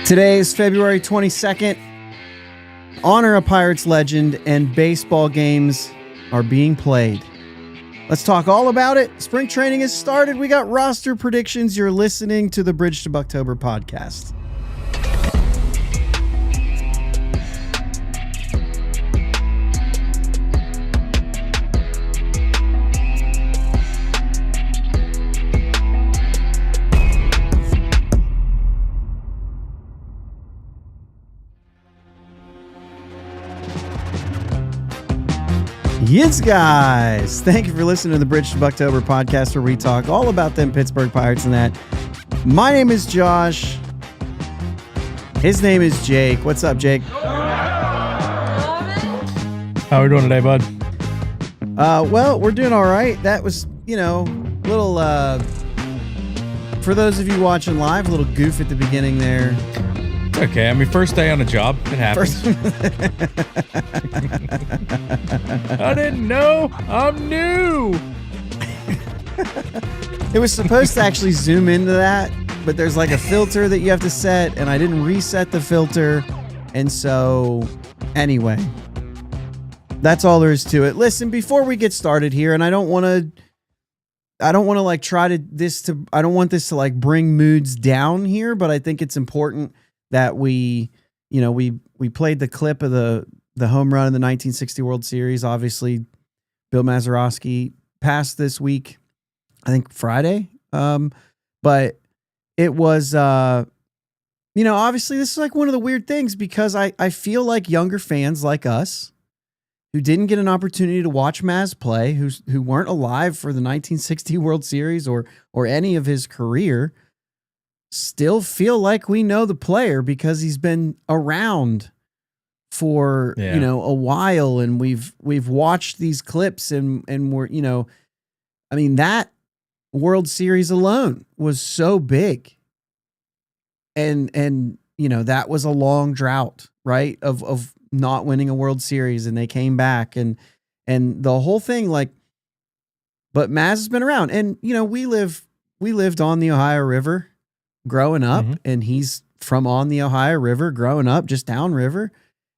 Today is February 22nd. Honor a Pirates legend, and baseball games are being played. Let's talk all about it. Spring training has started. We got roster predictions. You're listening to the Bridge to Buctober podcast. Yes, guys. Thank you for listening to the Bridge to Buctober podcast, where we talk all about them Pittsburgh Pirates and that. My name is Josh. His name is Jake. What's up, Jake? How are we doing today, bud? Well, we're doing all right. That was, little, for those of you watching live, a little goof at the beginning there. It's okay. I mean, first day on the job. It happens. I didn't know. I'm new. It was supposed to actually zoom into that, but there's like a filter that you have to set, and I didn't reset the filter. And so, anyway, that's all there is to it. Listen, before we get started here, and I don't want to I don't want this to like bring moods down here, but I think it's important that we played the clip of the home run in the 1960 World Series. Obviously, Bill Mazeroski passed this week, I think Friday. But it was, obviously this is like one of the weird things, because I feel like younger fans like us who didn't get an opportunity to watch Maz play, who weren't alive for the 1960 World Series or any of his career, still feel like we know the player because he's been around for, a while, and we've watched these clips and we're, that World Series alone was so big. And that was a long drought, right? Of not winning a World Series, and they came back and the whole thing, like, but Maz has been around, and we lived on the Ohio River growing up, and he's from on the Ohio River growing up, just downriver.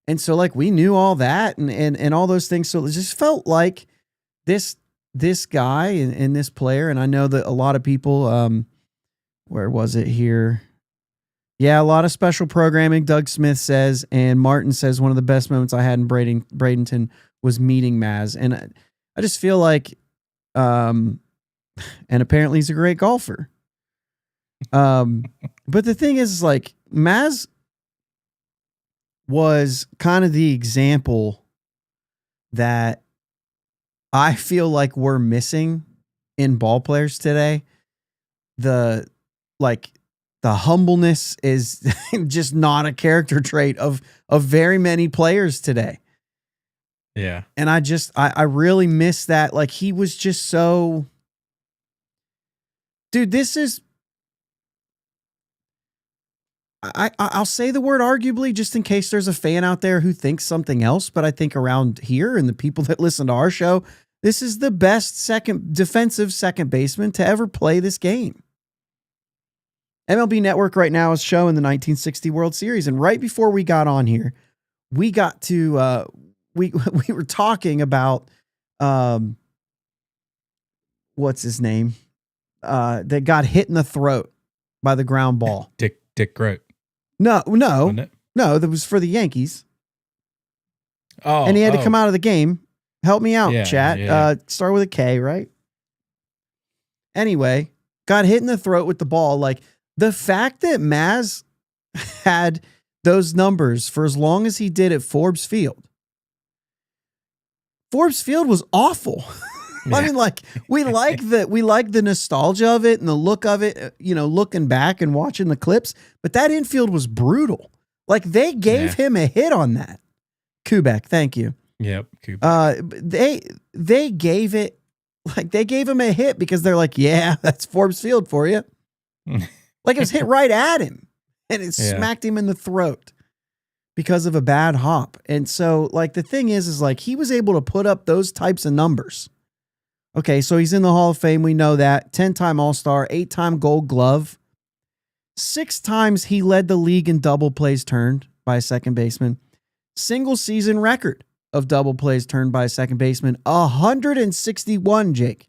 And so like we knew all that and all those things. So it just felt like this guy and this player. And I know that a lot of people, where was it here? Yeah, a lot of special programming, Doug Smith says, and Martin says one of the best moments I had in Bradenton was meeting Maz. And I just feel like, and apparently he's a great golfer. But the thing is, like, Maz was kind of the example that I feel like we're missing in ball players today. The humbleness is just not a character trait of very many players today. Yeah. And I really miss that. Like, he was just so, dude, this is, I'll say the word arguably just in case there's a fan out there who thinks something else, but I think around here and the people that listen to our show, this is the best defensive second baseman to ever play this game. MLB Network right now is showing the 1960 World Series, and right before we got on here, we got to we were talking about what's his name that got hit in the throat by the ground ball. Dick Groat. No, that was for the Yankees. Oh, and he had to come out of the game. Help me out, Yeah, chat. yeah. Start with a K, right? Anyway, got hit in the throat with the ball. Like, the fact that Maz had those numbers for as long as he did at Forbes Field. Forbes Field was awful. Yeah. I mean, like, we like the nostalgia of it and the look of it, looking back and watching the clips, but that infield was brutal. Like, they gave him a hit on that. Kubek, thank you. Yep. Kubek. They gave him a hit because they're like, yeah, that's Forbes Field for you. Like, it was hit right at him, and it smacked him in the throat because of a bad hop. And so, like, the thing is like, he was able to put up those types of numbers. Okay, so he's in the Hall of Fame. We know that. 10-time All-Star, 8-time Gold Glove, 6 times he led the league in double plays turned by a second baseman. Single season record of double plays turned by a second baseman, 161, Jake.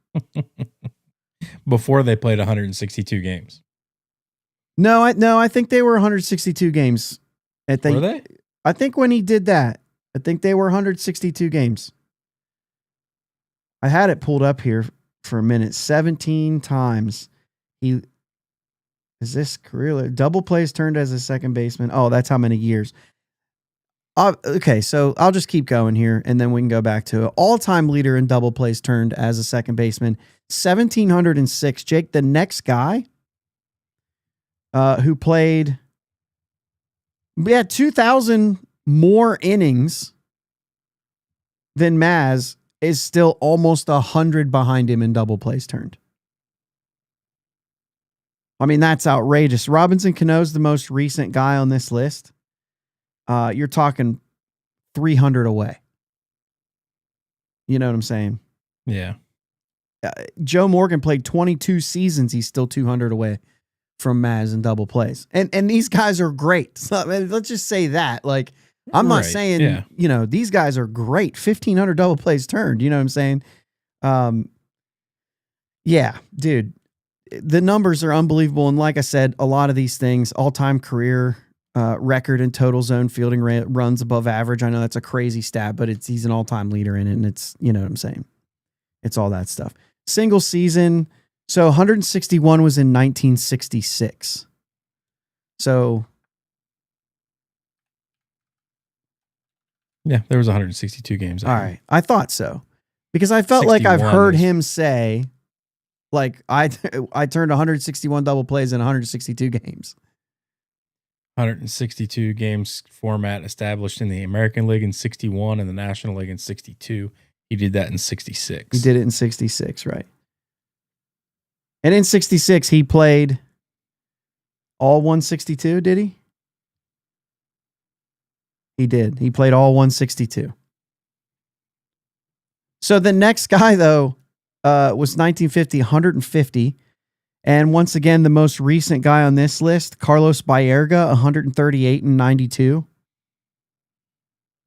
Before they played 162 games. No, I think they were 162 games. Were they? I think when he did that, I think they were 162 games. I had it pulled up here for a minute. 17 times is this career double plays turned as a second baseman? Oh, that's how many years. Okay, so I'll just keep going here, and then we can go back to it. All-time leader in double plays turned as a second baseman, 1,706. Jake, the next guy who played, 2,000 more innings than Maz is still almost 100 behind him in double plays turned. I mean, that's outrageous. Robinson Cano's the most recent guy on this list. You're talking 300 away. You know what I'm saying? Yeah. Joe Morgan played 22 seasons. He's still 200 away from Maz in double plays. And these guys are great. So, let's just say that. Like, I'm not saying, these guys are great. 1,500 double plays turned. You know what I'm saying? Yeah, dude. The numbers are unbelievable. And like I said, a lot of these things, all-time career record in total zone fielding runs above average. I know that's a crazy stat, but he's an all-time leader in it, and it's, you know what I'm saying? It's all that stuff. Single season, so 161 was in 1966. So yeah, there was 162 games. All right. I thought so. Because I felt like I've heard him say, like, I turned 161 double plays in 162 games. 162 games format established in the American League in 61 and the National League in 62. He did that in 66. He did it in 66, right. And in 66, he played all 162, did he? He did. He played all 162. So the next guy, though, was 1950, 150. And once again, the most recent guy on this list, Carlos Baerga, 138 and 92.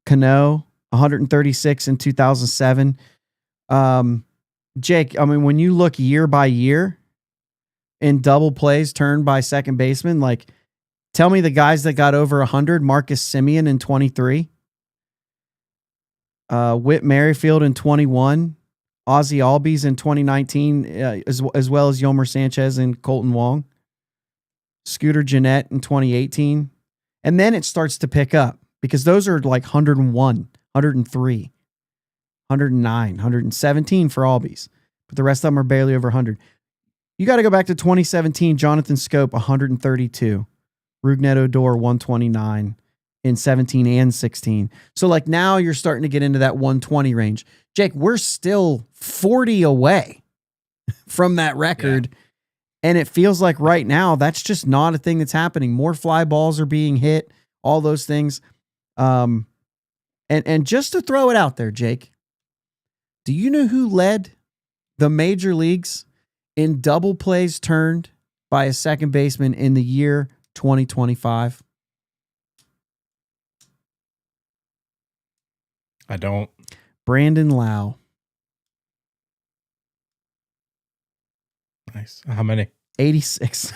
Cano, 136 in 2007. Jake, I mean, when you look year by year in double plays turned by second baseman, like, tell me the guys that got over 100. Marcus Semien in 23. Whit Merrifield in 21. Ozzie Albies in 2019, as well as Yomer Sanchez and Colton Wong. Scooter Gennett in 2018. And then it starts to pick up because those are like 101, 103, 109, 117 for Albies. But the rest of them are barely over 100. You got to go back to 2017, Jonathan Scope, 132. Rougned Odor, 129 in 17 and 16. So like now you're starting to get into that 120 range. Jake, we're still 40 away from that record. Yeah. And it feels like right now, that's just not a thing that's happening. More fly balls are being hit, all those things. And just to throw it out there, Jake, do you know who led the major leagues in double plays turned by a second baseman in the year 2025? I don't. Brandon Lau. Nice. How many? 86.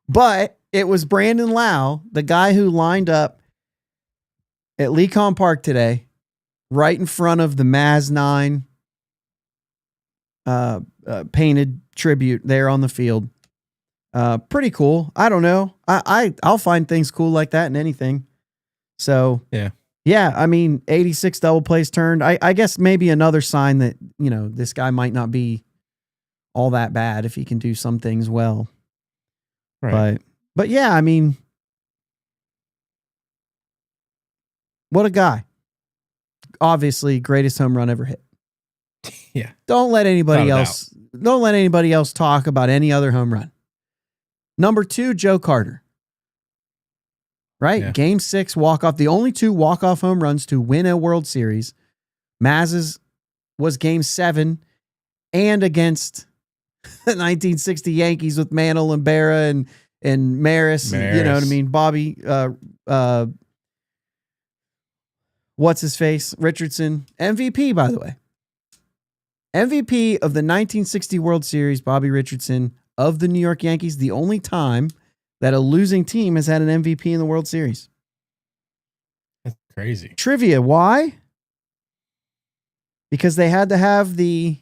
But it was Brandon Lau, the guy who lined up at Lecon Park today, right in front of the Maz 9 painted tribute there on the field. Pretty cool. I don't know. I'll find things cool like that in anything. So yeah. I mean, 86 double plays turned. I guess maybe another sign that, you know, this guy might not be all that bad if he can do some things well. Right. But yeah, I mean, what a guy. Obviously, greatest home run ever hit. Yeah. Don't let anybody else talk about any other home run. Number 2, Joe Carter. Right? Yeah. Game 6 walk-off. The only 2 walk-off home runs to win a World Series. Maz's was Game 7 and against the 1960 Yankees with Mantle and Berra and Maris. You know what I mean? Bobby, what's his face? Richardson. MVP, by the way. MVP of the 1960 World Series, Bobby Richardson of the New York Yankees, the only time that a losing team has had an MVP in the World Series. That's crazy. Trivia, why? Because they had to have the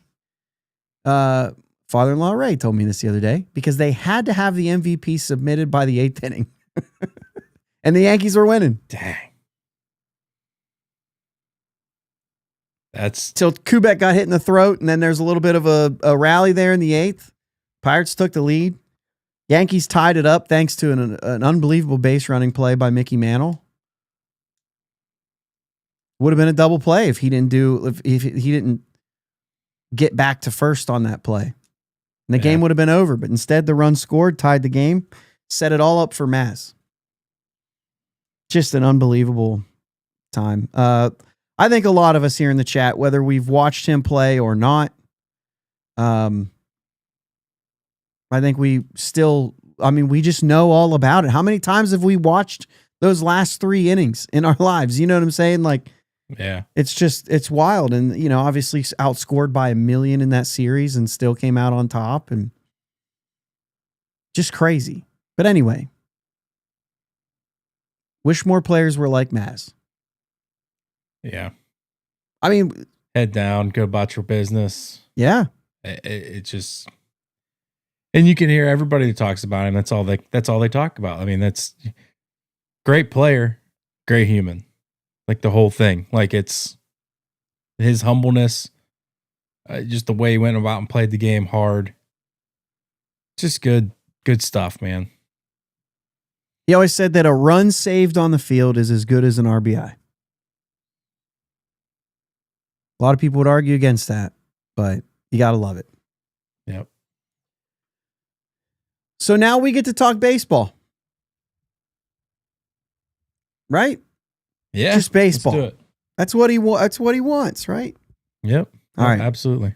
father-in-law Ray told me this the other day, because they had to have the MVP submitted by the 8th inning. And the Yankees were winning. Dang. That's till Kubek got hit in the throat, and then there's a little bit of a rally there in the 8th. Pirates took the lead. Yankees tied it up thanks to an unbelievable base running play by Mickey Mantle. Would have been a double play if he didn't get back to first on that play. And the game would have been over, but instead the run scored, tied the game, set it all up for Maz. Just an unbelievable time. I think a lot of us here in the chat, whether we've watched him play or not, I think we just know all about it. How many times have we watched those last 3 innings in our lives? You know what I'm saying? Like, yeah, it's wild. And, you know, obviously outscored by 1 million in that series and still came out on top, and just crazy. But anyway, wish more players were like Maz. Yeah. I mean, head down, go about your business. Yeah. It just, and you can hear everybody that talks about him. That's all they talk about. I mean, that's great player, great human, like the whole thing. Like, it's his humbleness, just the way he went about and played the game hard. Just good stuff, man. He always said that a run saved on the field is as good as an RBI. A lot of people would argue against that, but you got to love it. Yep. So now we get to talk baseball. Right? Yeah. Just baseball. Let's do it. That's what he wants, right? Yep. All right. Absolutely.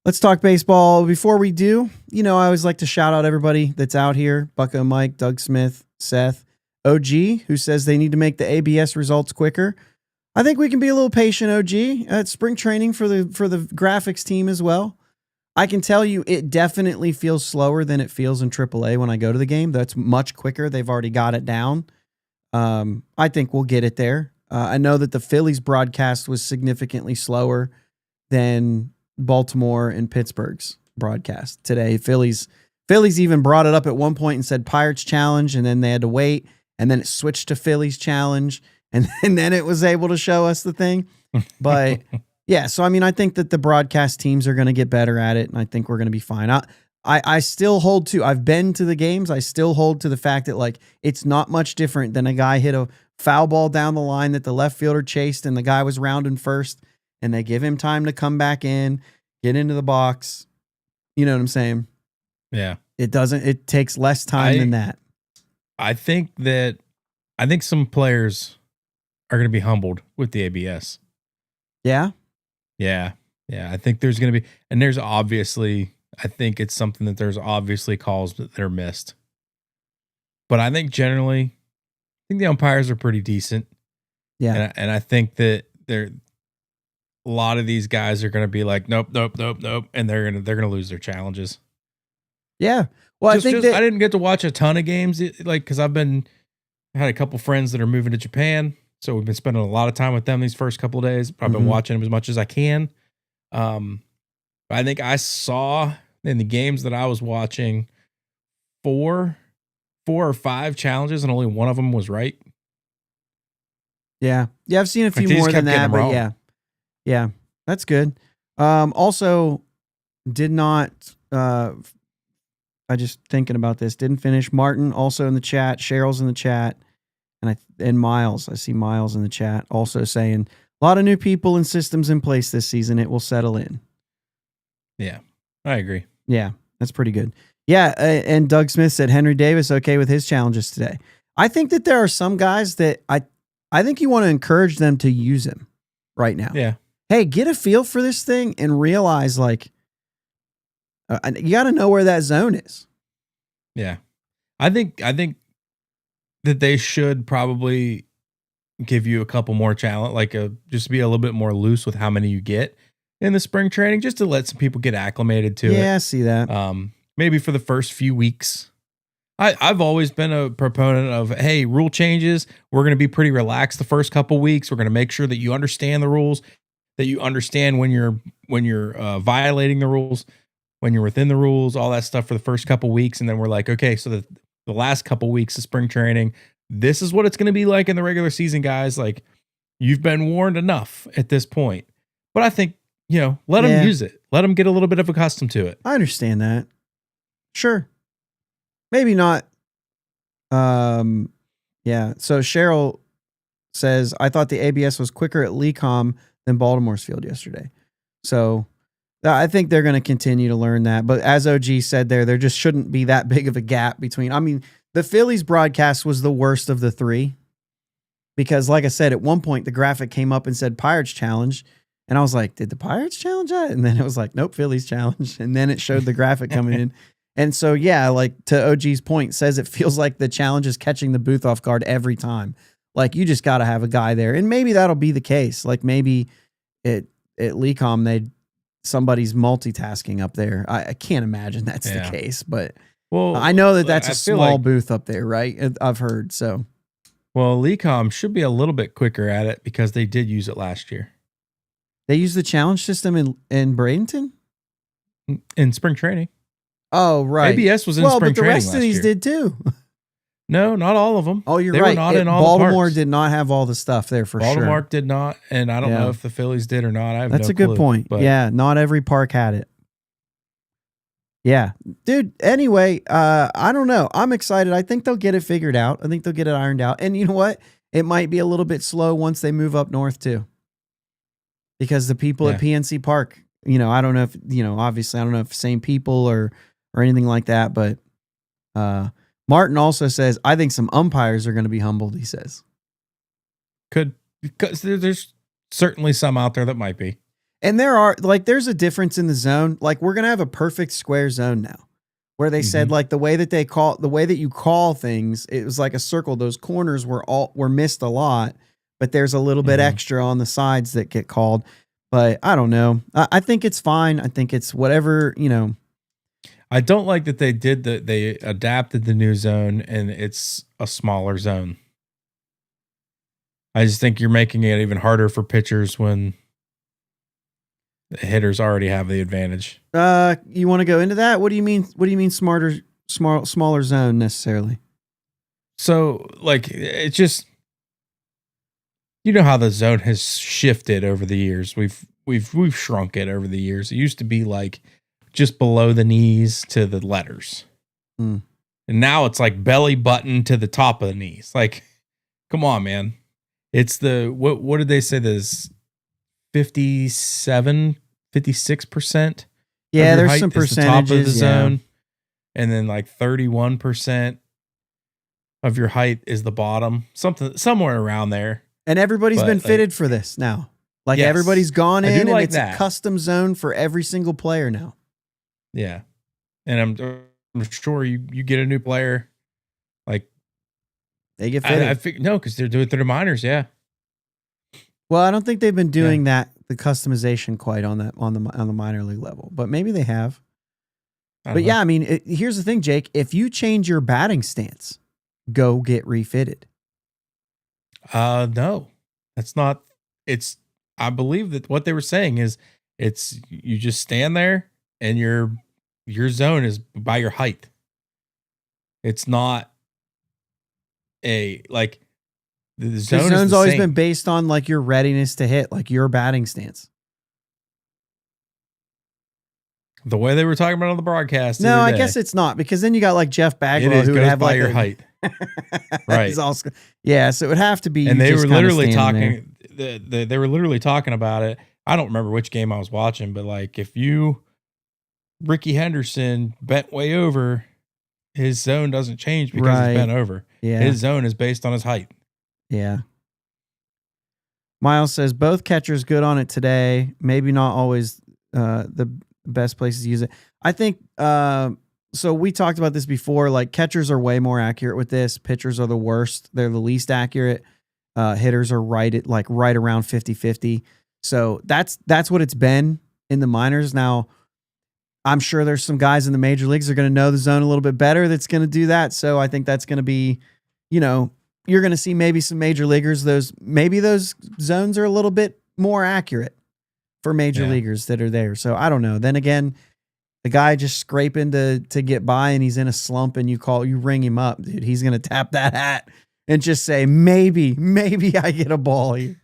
Let's talk baseball. Before we do, you know, I always like to shout out everybody that's out here. Bucko Mike, Doug Smith, Seth, OG, who says they need to make the ABS results quicker. I think we can be a little patient, OG. It's spring training for the graphics team as well. I can tell you it definitely feels slower than it feels in AAA when I go to the game. That's much quicker. They've already got it down. I think we'll get it there. I know that the Phillies broadcast was significantly slower than Baltimore and Pittsburgh's broadcast today. Phillies even brought it up at one point and said Pirates challenge, and then they had to wait, and then it switched to Phillies challenge. And then it was able to show us the thing. But yeah, so I mean, I think that the broadcast teams are going to get better at it, and I think we're going to be fine. I still hold to, I've been to the games, I still hold to the fact that, like, it's not much different than a guy hit a foul ball down the line that the left fielder chased and the guy was rounding first, and they give him time to come back in, get into the box. You know what I'm saying? Yeah. It takes less time than that. I think some players are going to be humbled with the ABS. Yeah? Yeah. Yeah. I think there's going to be, and there's obviously, I think it's something that there's obviously calls that are missed. But I think generally, I think the umpires are pretty decent. Yeah. And I think that a lot of these guys are going to be like, nope. And they're going to lose their challenges. Yeah. Well, I think I didn't get to watch a ton of games, like, cause I had a couple friends that are moving to Japan. So we've been spending a lot of time with them these first couple of days. I've been watching them as much as I can. I think I saw in the games that I was watching 4 or 5 challenges, and only one of them was right. Yeah. Yeah, I've seen a few more than that, but yeah. Yeah, that's good. Also, did not, I just thinking about this, didn't finish. Martin also in the chat. Cheryl's in the chat. And Miles, I see Miles in the chat also saying a lot of new people and systems in place this season. It will settle in. Yeah, I agree. Yeah, that's pretty good. Yeah, and Doug Smith said Henry Davis okay with his challenges today. I think that there are some guys that I think you want to encourage them to use him right now. Yeah. Hey, get a feel for this thing and realize, like, You got to know where that zone is. Yeah. I think that they should probably give you a couple more challenge, like just be a little bit more loose with how many you get in the spring training, just to let some people get acclimated to it. Yeah, I see that. Maybe for the first few weeks. I've always been a proponent of, hey, rule changes. We're going to be pretty relaxed the first couple weeks. We're going to make sure that you understand the rules, that you understand when you're violating the rules, when you're within the rules, all that stuff for the first couple weeks. And then we're like, okay, so the last couple weeks of spring training, this is what it's going to be like in the regular season, guys. Like, you've been warned enough at this point. But I think, let them use it. Let them get a little bit of accustomed to it. I understand that. Sure. Maybe not. Yeah. So Cheryl says, I thought the ABS was quicker at Lecom than Baltimore's field yesterday. So I think they're going to continue to learn that. But as OG said there just shouldn't be that big of a gap between. I mean, the Phillies broadcast was the worst of the three because, like I said, at one point the graphic came up and said Pirates challenge. And I was like, did the Pirates challenge that? And then it was like, nope, Phillies challenge. And then it showed the graphic coming in. And so, yeah, like to OG's point, says it feels like the challenge is catching the booth off guard every time. Like, you just got to have a guy there. And maybe that'll be the case. Like, maybe at Lecom, somebody's multitasking up there. I can't imagine that's the case. But I know that's a small booth up there, right? I've heard. So, well, Lecom should be a little bit quicker at it because they did use it last year. They used the challenge system in Bradenton? In spring training. Oh, right. ABS was in spring training last year. Well, but the rest of these did too. No, not all of them. Oh, you're right. They were not in all Baltimore the parts. did not have all the stuff there for sure. Baltimore did not, and I don't know if the Phillies did or not. That's a good point. But yeah, not every park had it. Yeah. Dude, anyway, I don't know. I'm excited. I think they'll get it figured out. I think they'll get it ironed out. And you know what? It might be a little bit slow once they move up north too. Because the people at PNC Park, I don't know if, obviously I don't know if same people or anything like that, but Martin also says, I think some umpires are going to be humbled, he says. Could, because there's certainly some out there that might be. And there's a difference in the zone. Like, we're going to have a perfect square zone now where they said, like, the way that you call things, it was like a circle. Those corners were missed a lot, but there's a little bit extra on the sides that get called. But I don't know. I think it's fine. I think it's whatever, I don't like that they adapted the new zone and it's a smaller zone. I just think you're making it even harder for pitchers when the hitters already have the advantage. You want to go into that? What do you mean? What do you mean smaller zone necessarily? So, like, it's just, how the zone has shifted over the years. We've shrunk it over the years. It used to be like just below the knees to the letters. And now it's like belly button to the top of the knees. Like, come on, man. It's what did they say? There's 56%. Yeah, there's some percentages. The top of the zone. And then like 31% of your height is the bottom. Somewhere around there. And everybo's been fitted for this now. Like, everybody's gone in and it's a custom zone for every single player now. Yeah. And I'm sure you get a new player, like, they get fitted. No, because they're doing it through the minors. Yeah. Well, I don't think they've been doing the customization quite on the minor league level, but maybe they have. But yeah, I mean, here's the thing, Jake. If you change your batting stance, go get refitted. No, that's not. I believe that what they were saying is you just stand there and your zone is by your height. It's not the zone's always been based on like your readiness to hit, like your batting stance. The way they were talking about it on the broadcast. No, I guess it's not, because then you got like Jeff Bagwell who would have like your height. Right. So it would have to be. And they were literally talking. They were literally talking about it. I don't remember which game I was watching, but like, if Ricky Henderson bent way over, his zone doesn't change because he's bent over. Yeah. His zone is based on his height. Yeah. Miles says both catchers good on it today. Maybe not always the best places to use it. I think so we talked about this before, like catchers are way more accurate with this. Pitchers are the worst. They're the least accurate. Hitters are right around 50-50. So that's what it's been in the minors. Now, I'm sure there's some guys in the major leagues that are going to know the zone a little bit better that's going to do that. So I think that's going to be, you're going to see maybe some major leaguers, those zones are a little bit more accurate for major leaguers that are there. So I don't know. Then again, the guy just scraping to get by and he's in a slump and you ring him up, dude. He's going to tap that hat and just say, maybe I get a ball here.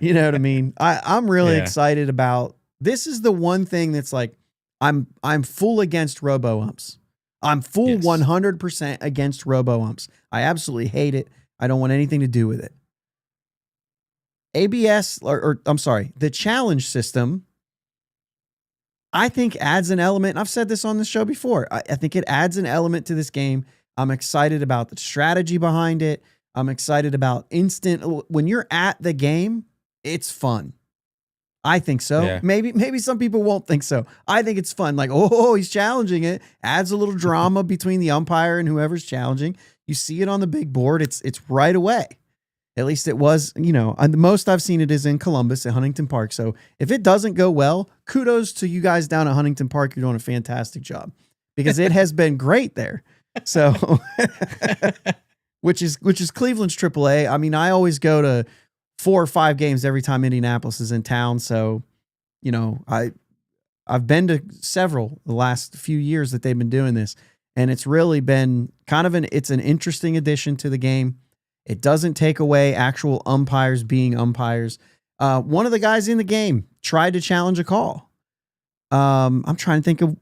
You know what I mean? I'm really excited about, this is the one thing that's like, I'm full against robo-umps. I'm full 100% against robo-umps. I absolutely hate it. I don't want anything to do with it. ABS, or I'm sorry, the challenge system, I think adds an element. I've said this on the show before. I think it adds an element to this game. I'm excited about the strategy behind it. I'm excited about when you're at the game, it's fun. I think so. Yeah. Maybe some people won't think so. I think it's fun. Like, oh, he's challenging it. Adds a little drama between the umpire and whoever's challenging. You see it on the big board. It's right away. At least it was, the most I've seen it is in Columbus at Huntington Park. So if it doesn't go well, kudos to you guys down at Huntington Park. You're doing a fantastic job because it has been great there. So, which is Cleveland's AAA. I mean, I always go to 4 or 5 games every time Indianapolis is in town. So, I've been to several the last few years that they've been doing this, and it's really been it's an interesting addition to the game. It doesn't take away actual umpires being umpires. One of the guys in the game tried to challenge a call. I'm trying to think of,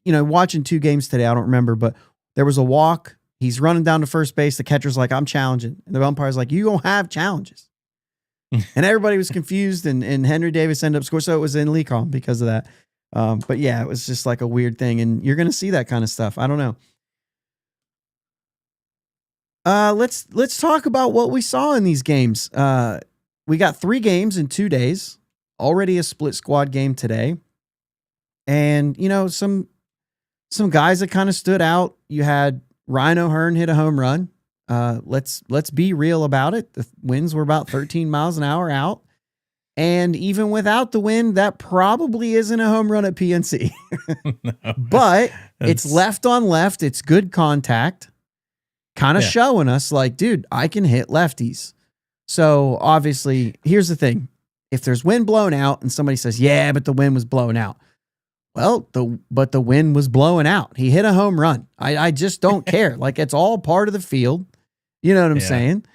watching 2 games today. I don't remember, but there was a walk. He's running down to first base. The catcher's like, I'm challenging. And the umpire's like, you don't have challenges. And everybody was confused, and Henry Davis ended up scoring. So it was in Lecom because of that. But yeah, it was just like a weird thing. And you're going to see that kind of stuff. I don't know. Let's talk about what we saw in these games. We got 3 games in 2 days, already a split squad game today. And, some guys that kind of stood out. You had Ryan O'Hearn hit a home run. Let's be real about it. The winds were about 13 miles an hour out. And even without the wind, that probably isn't a home run at PNC. No, but it's left on left. It's good contact. Kind of showing us like, dude, I can hit lefties. So obviously, here's the thing. If there's wind blown out and somebody says, yeah, but the wind was blown out. Well, but the wind was blowing out. He hit a home run. I just don't care. Like, it's all part of the field. You know what I'm saying?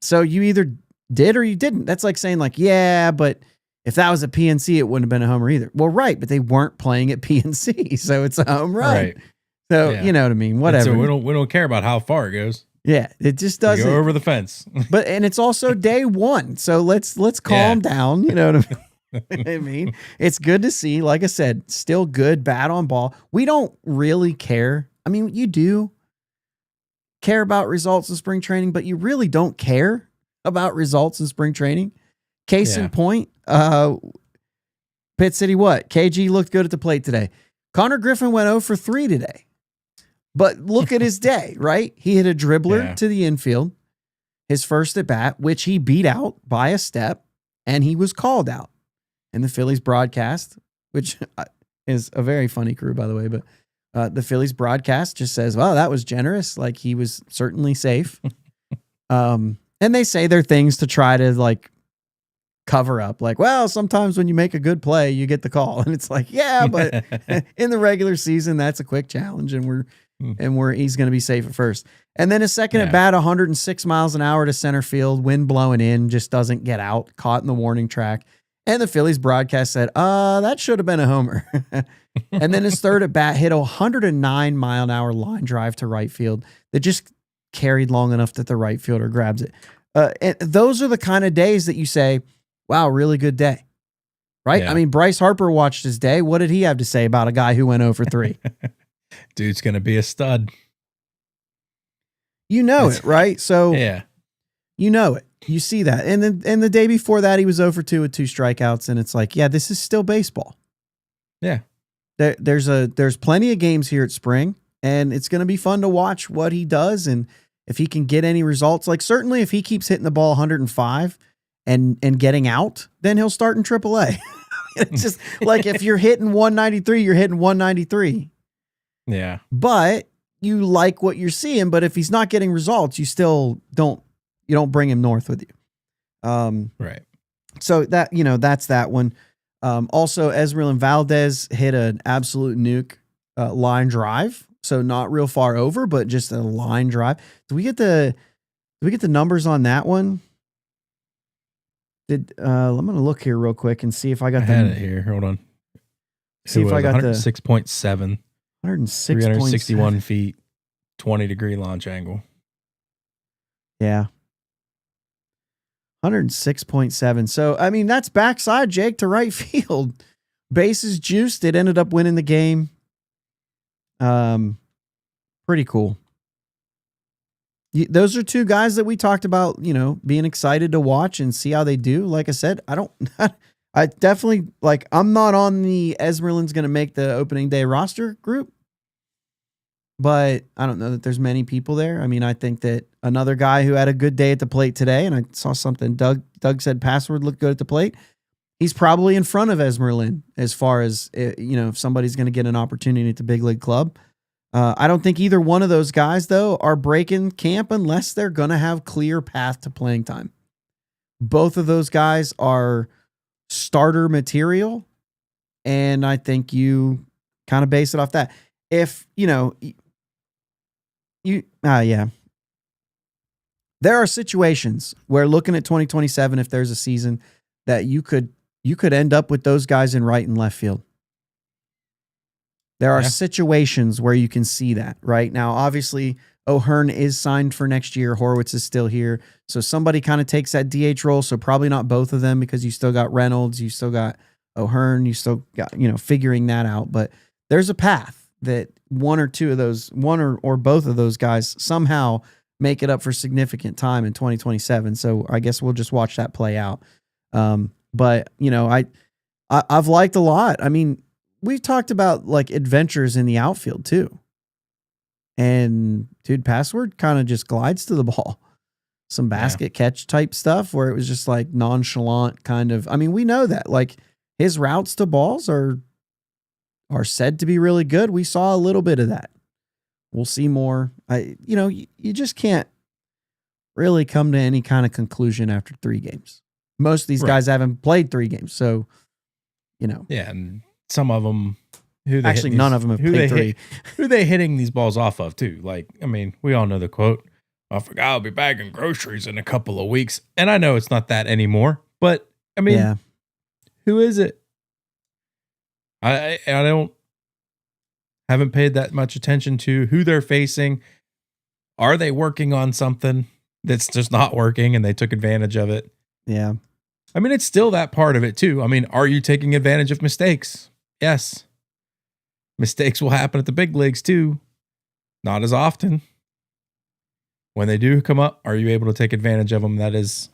So you either did or you didn't. That's like saying like, yeah, but if that was a PNC, it wouldn't have been a homer either. Well, right. But they weren't playing at PNC. So it's a home run. Right. So, you know what I mean? Whatever. And so we don't care about how far it goes. Yeah. It just doesn't go over the fence. And it's also day 1. So let's calm down. You know what I mean? I mean, it's good to see, like I said, still good, bad on ball. We don't really care. I mean, you do care about results in spring training, but you really don't care about results in spring training. Case in point, Pitt City, what? KG looked good at the plate today. Connor Griffin went 0 for 3 today. But look at his day, right? He hit a dribbler to the infield, his first at bat, which he beat out by a step, and he was called out. And the Phillies broadcast, which is a very funny crew, by the way, but the Phillies broadcast just says, well, that was generous. Like, he was certainly safe. And they say their things to try to like cover up. Like, well, sometimes when you make a good play, you get the call. And it's like, yeah, but in the regular season, that's a quick challenge. And he's going to be safe at first. And then a second at bat, 106 miles an hour to center field, wind blowing in, just doesn't get out, caught in the warning track. And the Phillies broadcast said, that should have been a homer. And then his third at bat hit a 109 mile an hour line drive to right field that just carried long enough that the right fielder grabs it. And those are the kind of days that you say, wow, really good day. Right? Yeah. I mean, Bryce Harper watched his day. What did he have to say about a guy who went 0 for 3? Dude's going to be a stud. You know it, right? So you know it. You see that. And then the day before that, he was 0 for 2 with 2 strikeouts. And it's like, yeah, this is still baseball. Yeah. there's plenty of games here at spring, and it's going to be fun to watch what he does and if he can get any results. Like certainly if he keeps hitting the ball 105 and getting out, then he'll start in AAA. It's just like if you're hitting 193, you're hitting 193. Yeah. But you like what you're seeing, but if he's not getting results, you still don't bring him north with you. Right. So that, that's that one. Also, Esmeralyn Valdez hit an absolute nuke line drive. So not real far over, but just a line drive. Do we get the numbers on that one? I'm going to look here real quick and see if I got it here. Hold on. See if I got 106.7. 361 feet, 20-degree launch angle. Yeah. 106.7. So, I mean, that's backside, Jake, to right field. Bases juiced. It ended up winning the game. Pretty cool. Those are two guys that we talked about, being excited to watch and see how they do. Like I said, I definitely, I'm not on the Esmeralyn's going to make the opening day roster group, but I don't know that there's many people there. I mean, I think that another guy who had a good day at the plate today, and I saw something Doug said Password looked good at the plate. He's probably in front of Esmeralyn as far as, if somebody's going to get an opportunity at the big league club. I don't think either one of those guys, though, are breaking camp unless they're going to have clear path to playing time. Both of those guys are starter material, and I think you kind of base it off that. If, yeah. There are situations where looking at 2027, if there's a season that you could end up with those guys in right and left field. There are situations where you can see that right now. Obviously, O'Hearn is signed for next year. Horwitz is still here. So somebody kind of takes that DH role. So probably not both of them because you still got Reynolds, you still got O'Hearn, you still got, figuring that out. But there's a path that one or both of those guys somehow make it up for significant time in 2027. So I guess we'll just watch that play out. But I've liked a lot. I mean, we've talked about adventures in the outfield too. And dude, Password kind of just glides to the ball. Some basket catch type stuff where it was just nonchalant kind of. I mean, we know that his routes to balls are said to be really good. We saw a little bit of that. We'll see more. You just can't really come to any kind of conclusion after 3 games. Most of these guys haven't played 3 games. So, Yeah. And some of them, none of them have played 3. Who they hitting these balls off of too? We all know the quote, I forgot I'll be bagging groceries in a couple of weeks. And I know it's not that anymore, but who is it? I haven't paid that much attention to who they're facing. Are they working on something that's just not working and they took advantage of it? Yeah. I mean, it's still that part of it too. I mean, are you taking advantage of mistakes? Yes. Mistakes will happen at the big leagues too. Not as often. When they do come up, are you able to take advantage of them? That is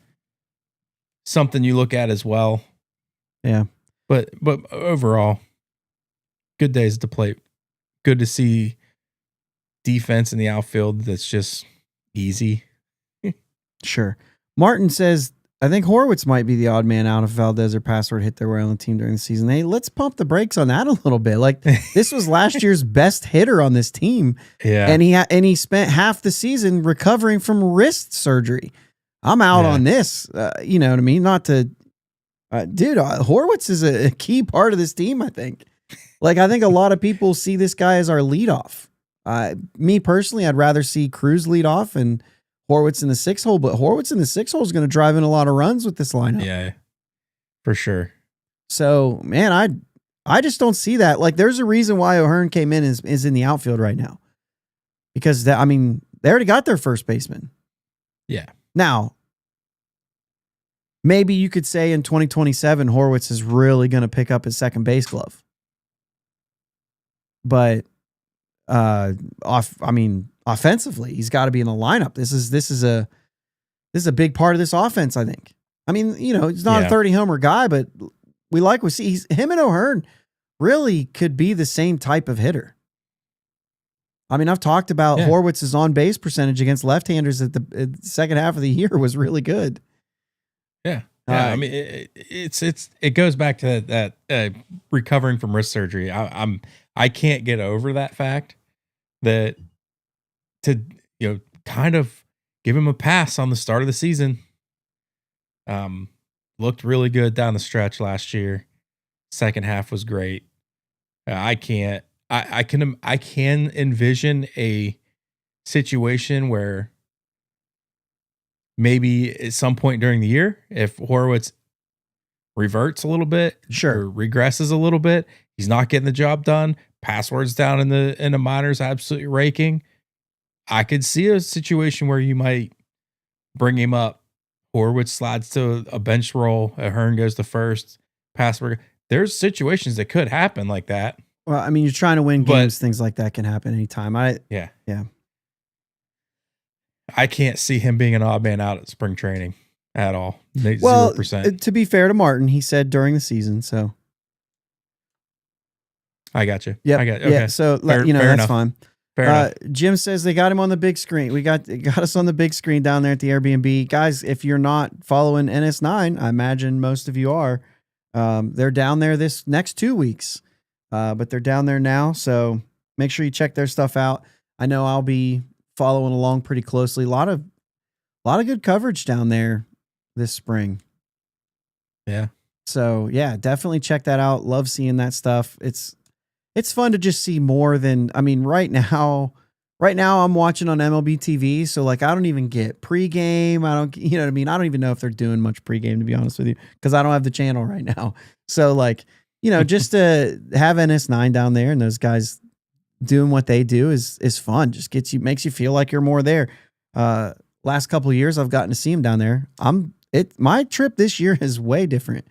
something you look at as well. Yeah. But overall, good days at the plate. Good to see defense in the outfield that's just easy. Sure. Martin says, I think Horwitz might be the odd man out if Valdez or Password hit their way on the team during the season. Hey, let's pump the brakes on that a little bit. This was last year's best hitter on this team. Yeah. And he spent half the season recovering from wrist surgery. I'm out on this. You know what I mean? Not to, Horwitz is a key part of this team, I think. I think a lot of people see this guy as our leadoff. Me personally, I'd rather see Cruz lead off and Horwitz in the 6 hole, but Horwitz in the 6 hole is going to drive in a lot of runs with this lineup. Yeah, for sure. So, man, I just don't see that. There's a reason why O'Hearn came in is in the outfield right now. Because, they already got their first baseman. Yeah. Now, maybe you could say in 2027, Horwitz is really going to pick up his second base glove. But, offensively, he's got to be in the lineup. This is a big part of this offense, I think. He's not a 30 homer guy, but we see him and O'Hearn really could be the same type of hitter. I mean, I've talked about Horwitz's on-base percentage against left-handers at the second half of the year was really good. Yeah. Yeah, I mean, it goes back to that recovering from wrist surgery. I can't get over that fact that to kind of give him a pass on the start of the season. Looked really good down the stretch last year. Second half was great. I can envision a situation where maybe at some point during the year, if Horwitz reverts a little bit, or regresses a little bit, he's not getting the job done. Passwords down in the minors, absolutely raking. I could see a situation where you might bring him up. Horwitz slides to a bench role. Ahern goes to first. Password. There's situations that could happen like that. Well, I mean, you're trying to win games. Things like that can happen anytime. Yeah. Yeah. I can't see him being an odd man out at spring training at all. 0%. Well, to be fair to Martin, he said during the season. So I got you. Yeah. Okay. Yeah. So fair that's enough. fine. Fair enough. Jim says they got him on the big screen. We got us on the big screen down there at the Airbnb. Guys, if you're not following NS9, I imagine most of you are. They're down there this next 2 weeks. But they're down there now, so make sure you check their stuff out. I know I'll be following along pretty closely. A lot of good coverage down there this spring. Yeah. So yeah, definitely check that out. Love seeing that stuff. It's fun to just see more than, I mean, right now I'm watching on MLB TV. So like, I don't even get pregame. I don't, you know what I mean? I don't even know if they're doing much pregame, to be honest with you, because I don't have the channel right now. So like, just to have NS9 down there and those guys doing what they do is fun. Just makes you feel like you're more there. Last couple of years I've gotten to see them down there. My trip this year is way different.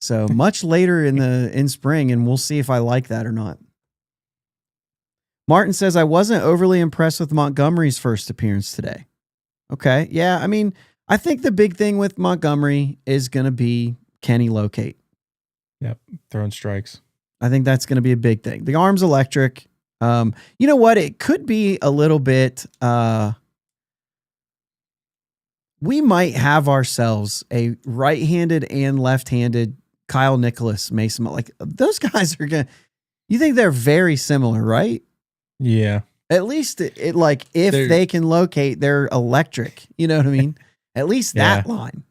So much later in spring, and we'll see if I like that or not. Martin says, I wasn't overly impressed with Montgomery's first appearance today. Okay. Yeah. I mean, I think the big thing with Montgomery is going to be, can he locate? Yep. Throwing strikes. I think that's going to be a big thing. The arm's electric. You know what? It could be a little bit, we might have ourselves a right-handed and left-handed Kyle Nicholas, Mason. Like those guys are going to, you think they're very similar, right? Yeah. At least it like if they can locate, they're electric. You know what I mean? At least that line.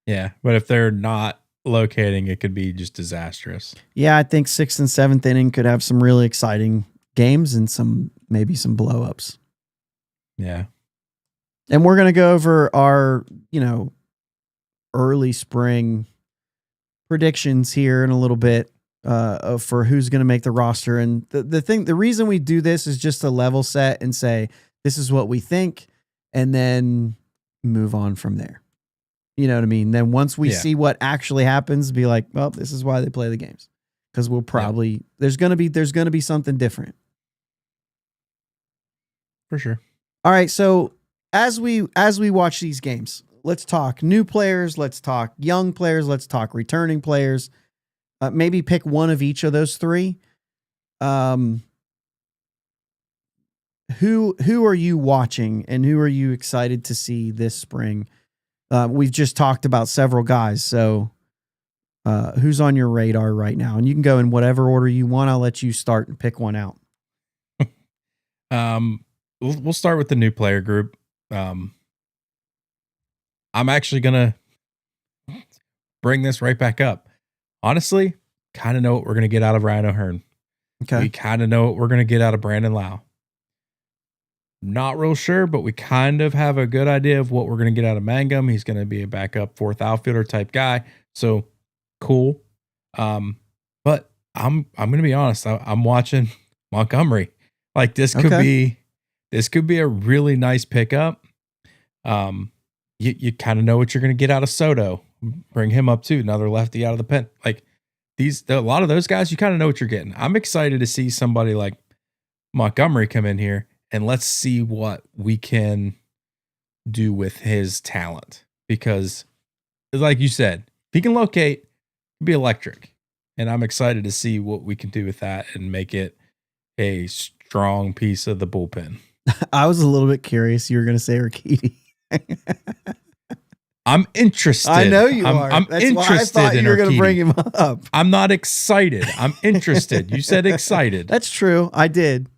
Yeah. But if they're not locating, it could be just disastrous. Yeah. I think 6th and 7th inning could have some really exciting games and maybe some blow ups. Yeah. And we're going to go over our, early spring predictions here in a little bit for who's going to make the roster. And the reason we do this is just to level set and say, this is what we think, and then move on from there. You know what I mean? Then once we see what actually happens, be like, well, this is why they play the games. Cause we'll probably, there's going to be something different. For sure. All right. So as we watch these games, let's talk new players. Let's talk young players. Let's talk returning players. Maybe pick one of each of those three. Who are you watching and who are you excited to see this spring? We've just talked about several guys. So who's on your radar right now? And you can go in whatever order you want. I'll let you start and pick one out. We'll start with the new player group. I'm actually going to bring this right back up. Honestly, kind of know what we're going to get out of Ryan Ahern. Okay. We kind of know what we're going to get out of Brandon Lau. Not real sure, but we kind of have a good idea of what we're going to get out of Mangum. He's going to be a backup fourth outfielder type guy. So cool. But I'm going to be honest. I'm watching Montgomery. Like this could be a really nice pickup. You kind of know what you're going to get out of Soto. Bring him up too. Another lefty out of the pen. Like a lot of those guys, you kind of know what you're getting. I'm excited to see somebody like Montgomery come in here and let's see what we can do with his talent. Because like you said, if he can locate, he'll be electric. and I'm excited to see what we can do with that and make it a strong piece of the bullpen. I was a little bit curious. You were going to say Urquidy. I'm interested. I know you are. I'm That's interested why I thought in you were going to bring him up. I'm not excited. I'm interested. You said excited. That's true. I did.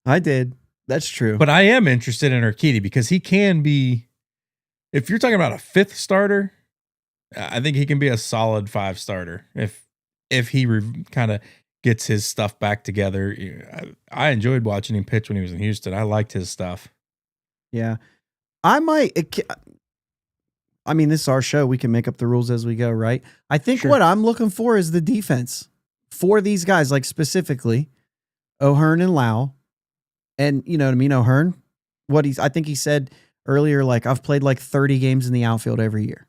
That's true. But I am interested in Urquidy because he can be, if you're talking about a fifth starter, I think he can be a solid 5 starter if he kind of gets his stuff back together. I enjoyed watching him pitch when he was in Houston. I liked his stuff. Yeah. I mean, this is our show. We can make up the rules as we go, right? I think what I'm looking for is the defense for these guys, like specifically O'Hearn and Lau. And you know what I mean? O'Hearn, I think he said earlier, like, I've played like 30 games in the outfield every year.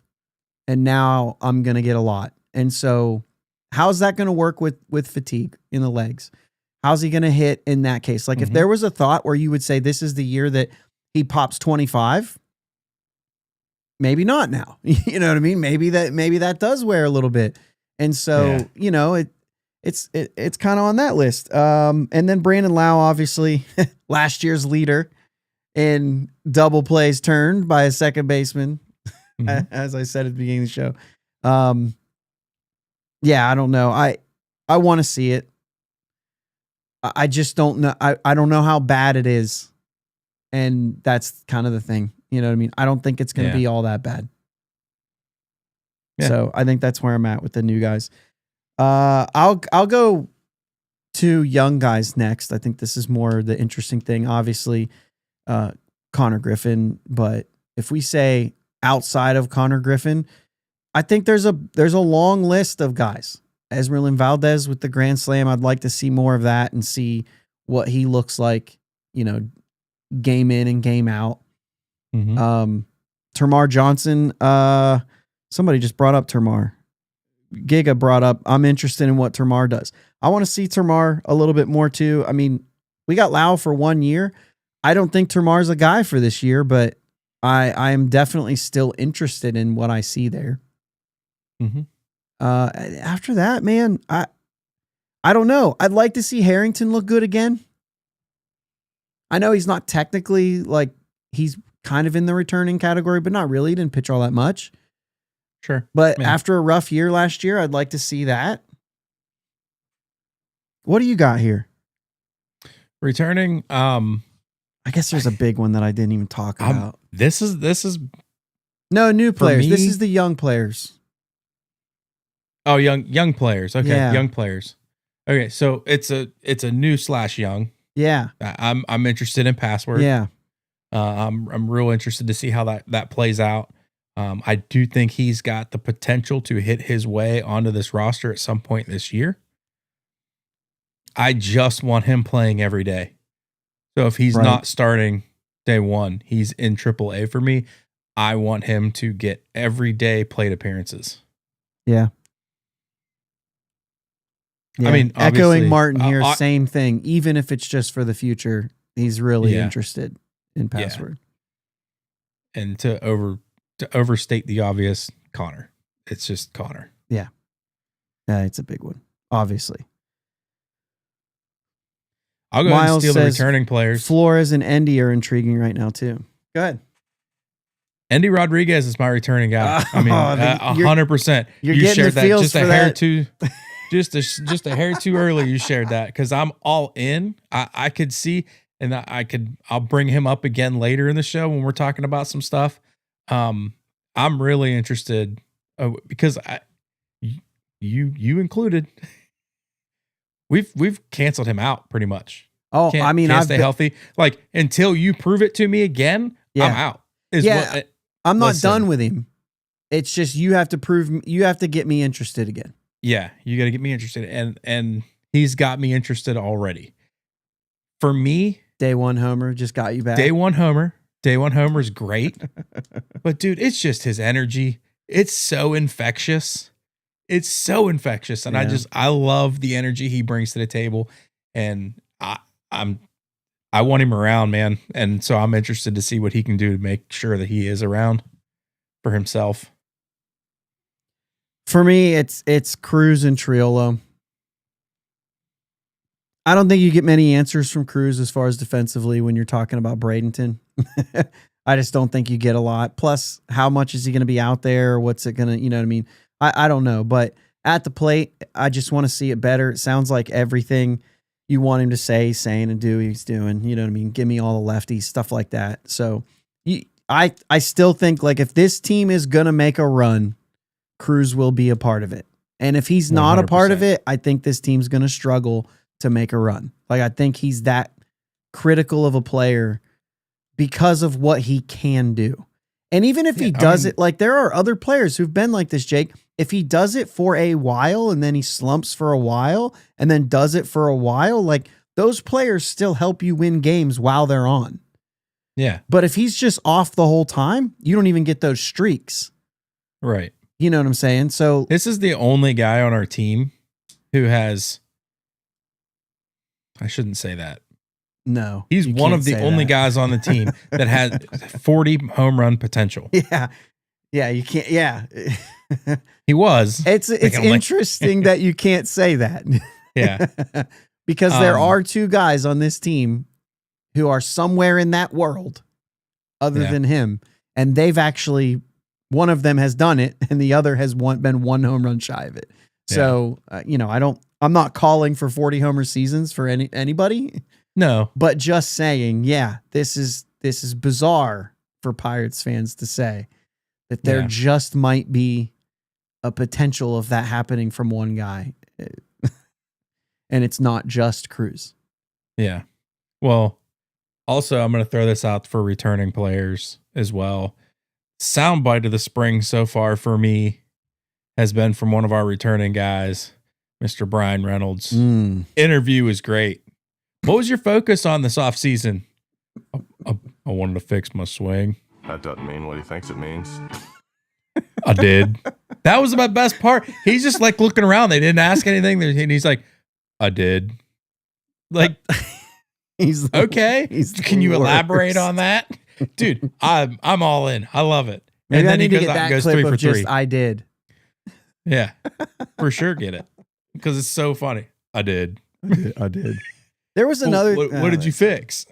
And now I'm going to get a lot. And so how's that going to work with fatigue in the legs? How's he going to hit in that case? Like if there was a thought where you would say this is the year that he pops 25, maybe not now. You know what I mean? Maybe that does wear a little bit. And so, you know, it's kind of on that list. And then Brandon Lau, obviously last year's leader in double plays turned by a second baseman. As I said at the beginning of the show. Yeah, I don't know. I want to see it. I just don't know. I don't know how bad it is. And that's kind of the thing. You know what I mean? I don't think it's going to be all that bad. Yeah. So I think that's where I'm at with the new guys. I'll go to young guys next. I think this is more the interesting thing. Obviously, Connor Griffin. But if we say outside of Connor Griffin, I think there's a long list of guys. Esmeralyn Valdez with the grand slam. I'd like to see more of that and see what he looks like, you know, game in and game out. Termar Johnson. Somebody just brought up Termar. Giga brought up, I'm interested in what Termar does. I want to see Termar a little bit more too. I mean, we got Lau for 1 year. I don't think Termar's a guy for this year, but I am definitely still interested in what I see there. After that, man, I don't know. I'd like to see Harrington look good again. I know he's not technically, like, he's kind of in the returning category, but not really. He didn't pitch all that much. Sure. But after a rough year last year, I'd like to see that. What do you got here? Returning, I guess there's a big one that I didn't even talk about. This is no new players. Me, this is the young players. Oh, young players. Okay, yeah. Young players. Okay, so it's a new / young. Yeah, I'm interested in Password. Yeah, I'm real interested to see how that plays out. I do think he's got the potential to hit his way onto this roster at some point this year. I just want him playing every day. So if he's not starting day one, he's in AAA for me. I want him to get everyday plate appearances. Yeah. I mean, echoing Martin here, same thing. Even if it's just for the future, he's really interested in Password. Yeah. And to overstate the obvious, Connor. It's just Connor. Yeah. Yeah, it's a big one, obviously. I'll go ahead and steal the returning players. Flores and Endy are intriguing right now, too. Go ahead. Endy Rodriguez is my returning guy. I mean, 100%. You shared that just a hair too, just a hair too early. You shared that because I'm all in. I could see, and I'll bring him up again later in the show when we're talking about some stuff. I'm really interested because you included. We've canceled him out pretty much. Oh, I mean, I've stay healthy. Like until you prove it to me again, I'm out. I'm not done with him. It's just you have to get me interested again. Yeah, you got to get me interested, and he's got me interested already. For me, day one homer just got you back. Day one homer is great, but dude, it's just his energy. It's so infectious. And I love the energy he brings to the table, and I want him around, man. And so I'm interested to see what he can do to make sure that he is around for himself. For me, it's Cruz and Triolo. I don't think you get many answers from Cruz as far as defensively when you're talking about Bradenton. I just don't think you get a lot. Plus, how much is he going to be out there? What's it going to, you know what I mean? I don't know. But at the plate, I just want to see it better. It sounds like everything you want him to say, saying, and do, he's doing. You know what I mean? Give me all the lefties, stuff like that. So I still think, like, if this team is going to make a run, Cruz will be a part of it. And if he's not 100%. A part of it, I think this team's going to struggle to make a run. Like, I think he's that critical of a player because of what he can do. And even if he does it, like, there are other players who've been like this, Jake. If he does it for a while and then he slumps for a while and then does it for a while, like, those players still help you win games while they're on. Yeah. But if he's just off the whole time, you don't even get those streaks. Right. You know what I'm saying? So this is the only guy on our team who has, I shouldn't say that. No. He's one of the only guys on the team that had 40 home run potential. Yeah. Yeah, you can't. Yeah. He was. It's interesting that you can't say that. Yeah. Because there are two guys on this team who are somewhere in that world other than him. And they've actually, one of them has done it and the other has been one home run shy of it. So, you know, I'm not calling for 40 homer seasons for anybody. No. But just saying, yeah, this is bizarre for Pirates fans to say that there just might be a potential of that happening from one guy. And it's not just Cruz. Yeah. Well, also, I'm going to throw this out for returning players as well. Soundbite of the spring so far for me has been from one of our returning guys, Mr. Brian Reynolds. Interview was great. What was your focus on this offseason? I wanted to fix my swing. That doesn't mean what he thinks it means. I did. That was my best part. He's just like looking around. They didn't ask anything. And he's like, I did. Like, he's okay. Can you elaborate on that? Dude, I'm all in. I love it. Maybe and then I need he to get that goes clip 3 of for 3. just I did. Yeah, for sure. Get it. Because it's so funny. I did. I did. There was another. What did you fix?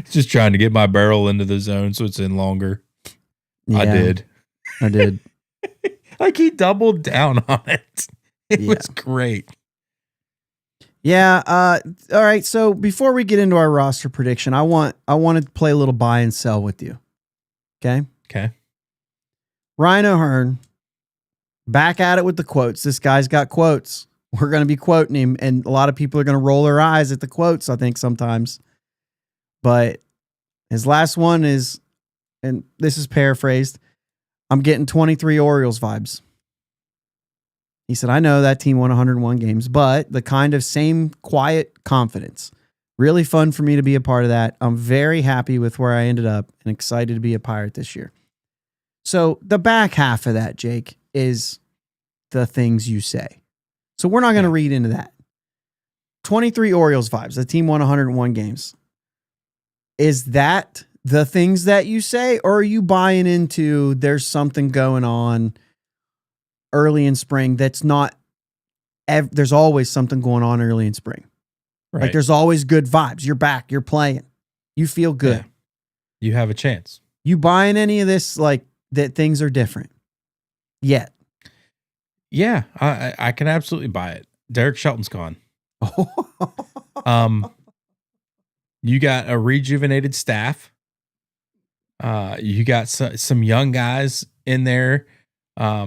Just trying to get my barrel into the zone so it's in longer. Yeah, I did. Like he doubled down on it. It was great. Yeah. All right. So before we get into our roster prediction, I want to play a little buy and sell with you. Okay. Okay. Ryan O'Hearn, back at it with the quotes. This guy's got quotes. We're going to be quoting him, and a lot of people are going to roll their eyes at the quotes, I think, sometimes. But his last one is, and this is paraphrased, I'm getting 23 Orioles vibes. He said, I know that team won 101 games, but the kind of same quiet confidence. Really fun for me to be a part of that. I'm very happy with where I ended up and excited to be a Pirate this year. So the back half of that, Jake, is the things you say. So we're not going to read into that. 23 Orioles vibes. The team won 101 games. Is that the things that you say, or are you buying into there's something going on early in spring that's not, there's always something going on early in spring. Right. Like there's always good vibes. You're back. You're playing. You feel good. Yeah. You have a chance. You buying any of this, like that things are different yet? Yeah, I can absolutely buy it. Derek Shelton's gone. You got a rejuvenated staff. You got some young guys in there. I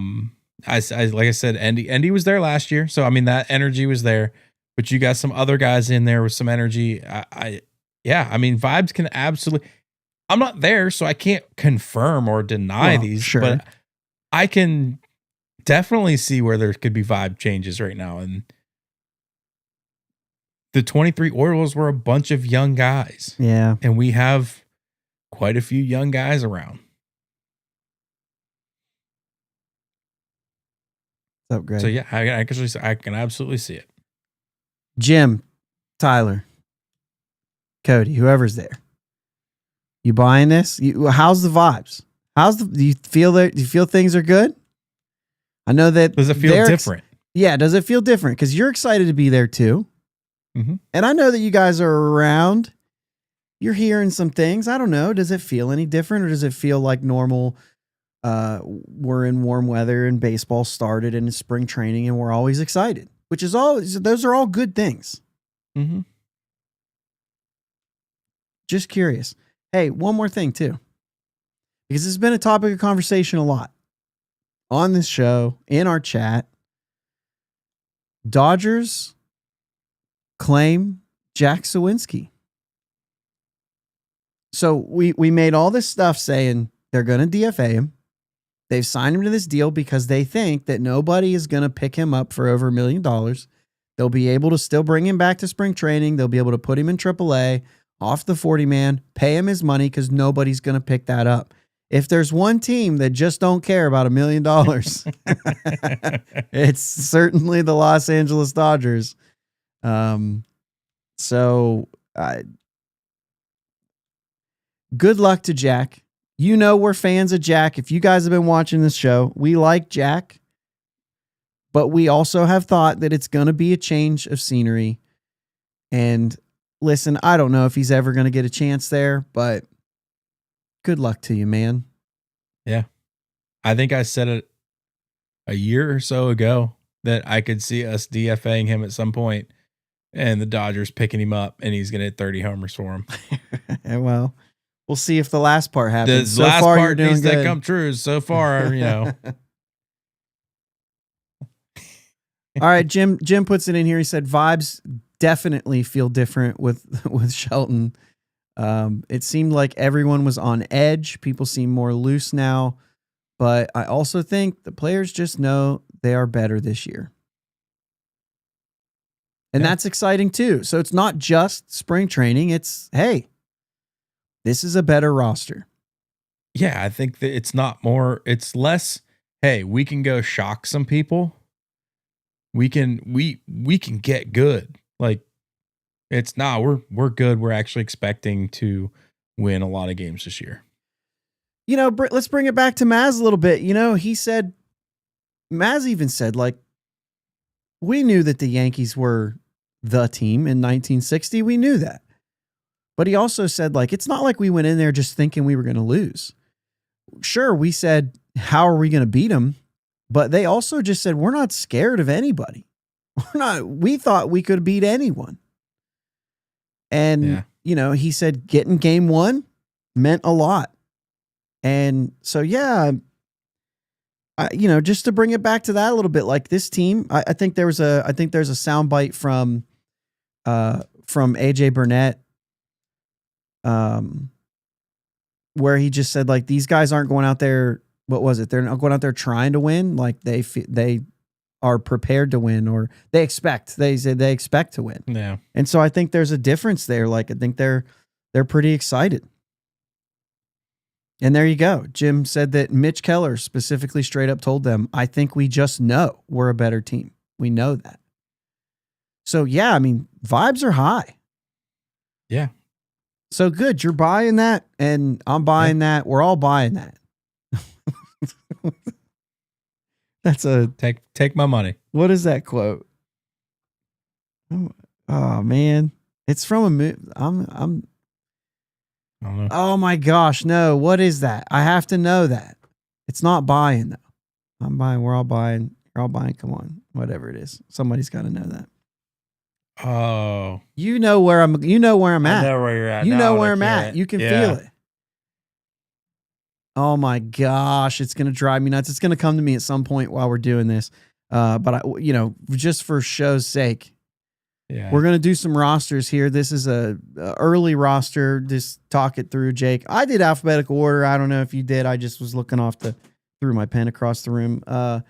like I said, Andy was there last year, so I mean that energy was there. But you got some other guys in there with some energy. I mean vibes can absolutely. I'm not there, so I can't confirm or deny these. Sure. But I can definitely see where there could be vibe changes right now. And the 23 Orioles were a bunch of young guys. Yeah. And we have quite a few young guys around. What's up, Greg? So yeah, I can absolutely see it. Jim, Tyler, Cody, whoever's there. You buying this? How's the vibes? Do you feel things are good? I know that. Does it feel different? Yeah, does it feel different? Because you're excited to be there too. Mm-hmm. And I know that you guys are around. You're hearing some things. I don't know. Does it feel any different, or does it feel like normal? We're in warm weather and baseball started and it's spring training and we're always excited, which is those are all good things. Mm-hmm. Just curious. Hey, one more thing too, because it's been a topic of conversation a lot on this show, in our chat. Dodgers claim Jack Sawinski. So we made all this stuff saying they're going to DFA him. They've signed him to this deal because they think that nobody is going to pick him up for over $1 million. They'll be able to still bring him back to spring training. They'll be able to put him in AAA off the 40-man, pay him his money because nobody's going to pick that up. If there's one team that just don't care about $1 million, it's certainly the Los Angeles Dodgers. So good luck to Jack. You know we're fans of Jack. If you guys have been watching this show, we like Jack. But we also have thought that it's going to be a change of scenery. And listen, I don't know if he's ever going to get a chance there, but good luck to you, man. Yeah. I think I said it a year or so ago that I could see us DFAing him at some point and the Dodgers picking him up and he's going to hit 30 homers for him. Well, we'll see if the last part happens. The last part needs to come true. So far, you know. All right, Jim puts it in here. He said vibes definitely feel different with Shelton. It seemed like everyone was on edge. People seem more loose now, but I also think the players just know they are better this year. And that's exciting too. So it's not just spring training. It's, hey, this is a better roster. Yeah, I think that it's less, hey, we can go shock some people. We can get good. Like it's we're good. We're actually expecting to win a lot of games this year. You know, let's bring it back to Maz a little bit. You know, Maz even said, like, we knew that the Yankees were the team in 1960. We knew that. But he also said, like, it's not like we went in there just thinking we were going to lose. Sure, we said, how are we going to beat them? But they also just said, we're not scared of anybody. We thought we could beat anyone. And, you know, he said getting game one meant a lot. And so, yeah, just to bring it back to that a little bit, like this team, I think there's a soundbite from AJ Burnett, where he just said, like, these guys aren't going out there. What was it? They're not going out there trying to win. Like they are prepared to win, or they expect to win. Yeah. And so I think there's a difference there. Like, I think they're pretty excited. And there you go. Jim said that Mitch Keller specifically straight up told them, I think we just know we're a better team. We know that. So yeah, I mean, vibes are high. Yeah. So good. You're buying that and I'm buying that. We're all buying that. That's a take my money. What is that quote? Oh man, it's from a movie. I don't know. Oh my gosh, no! What is that? I have to know that. It's not buying though. I'm buying. We're all buying. You're all buying. Come on, whatever it is, somebody's got to know that. Oh, you know where I'm. You know where I'm at. I know where you're at. You know where I'm at. You can feel it. Oh my gosh, it's going to drive me nuts. It's going to come to me at some point while we're doing this. But just for show's sake, we're going to do some rosters here. This is a early roster. Just talk it through, Jake. I did alphabetical order. I don't know if you did. I just was looking through my pen across the room. What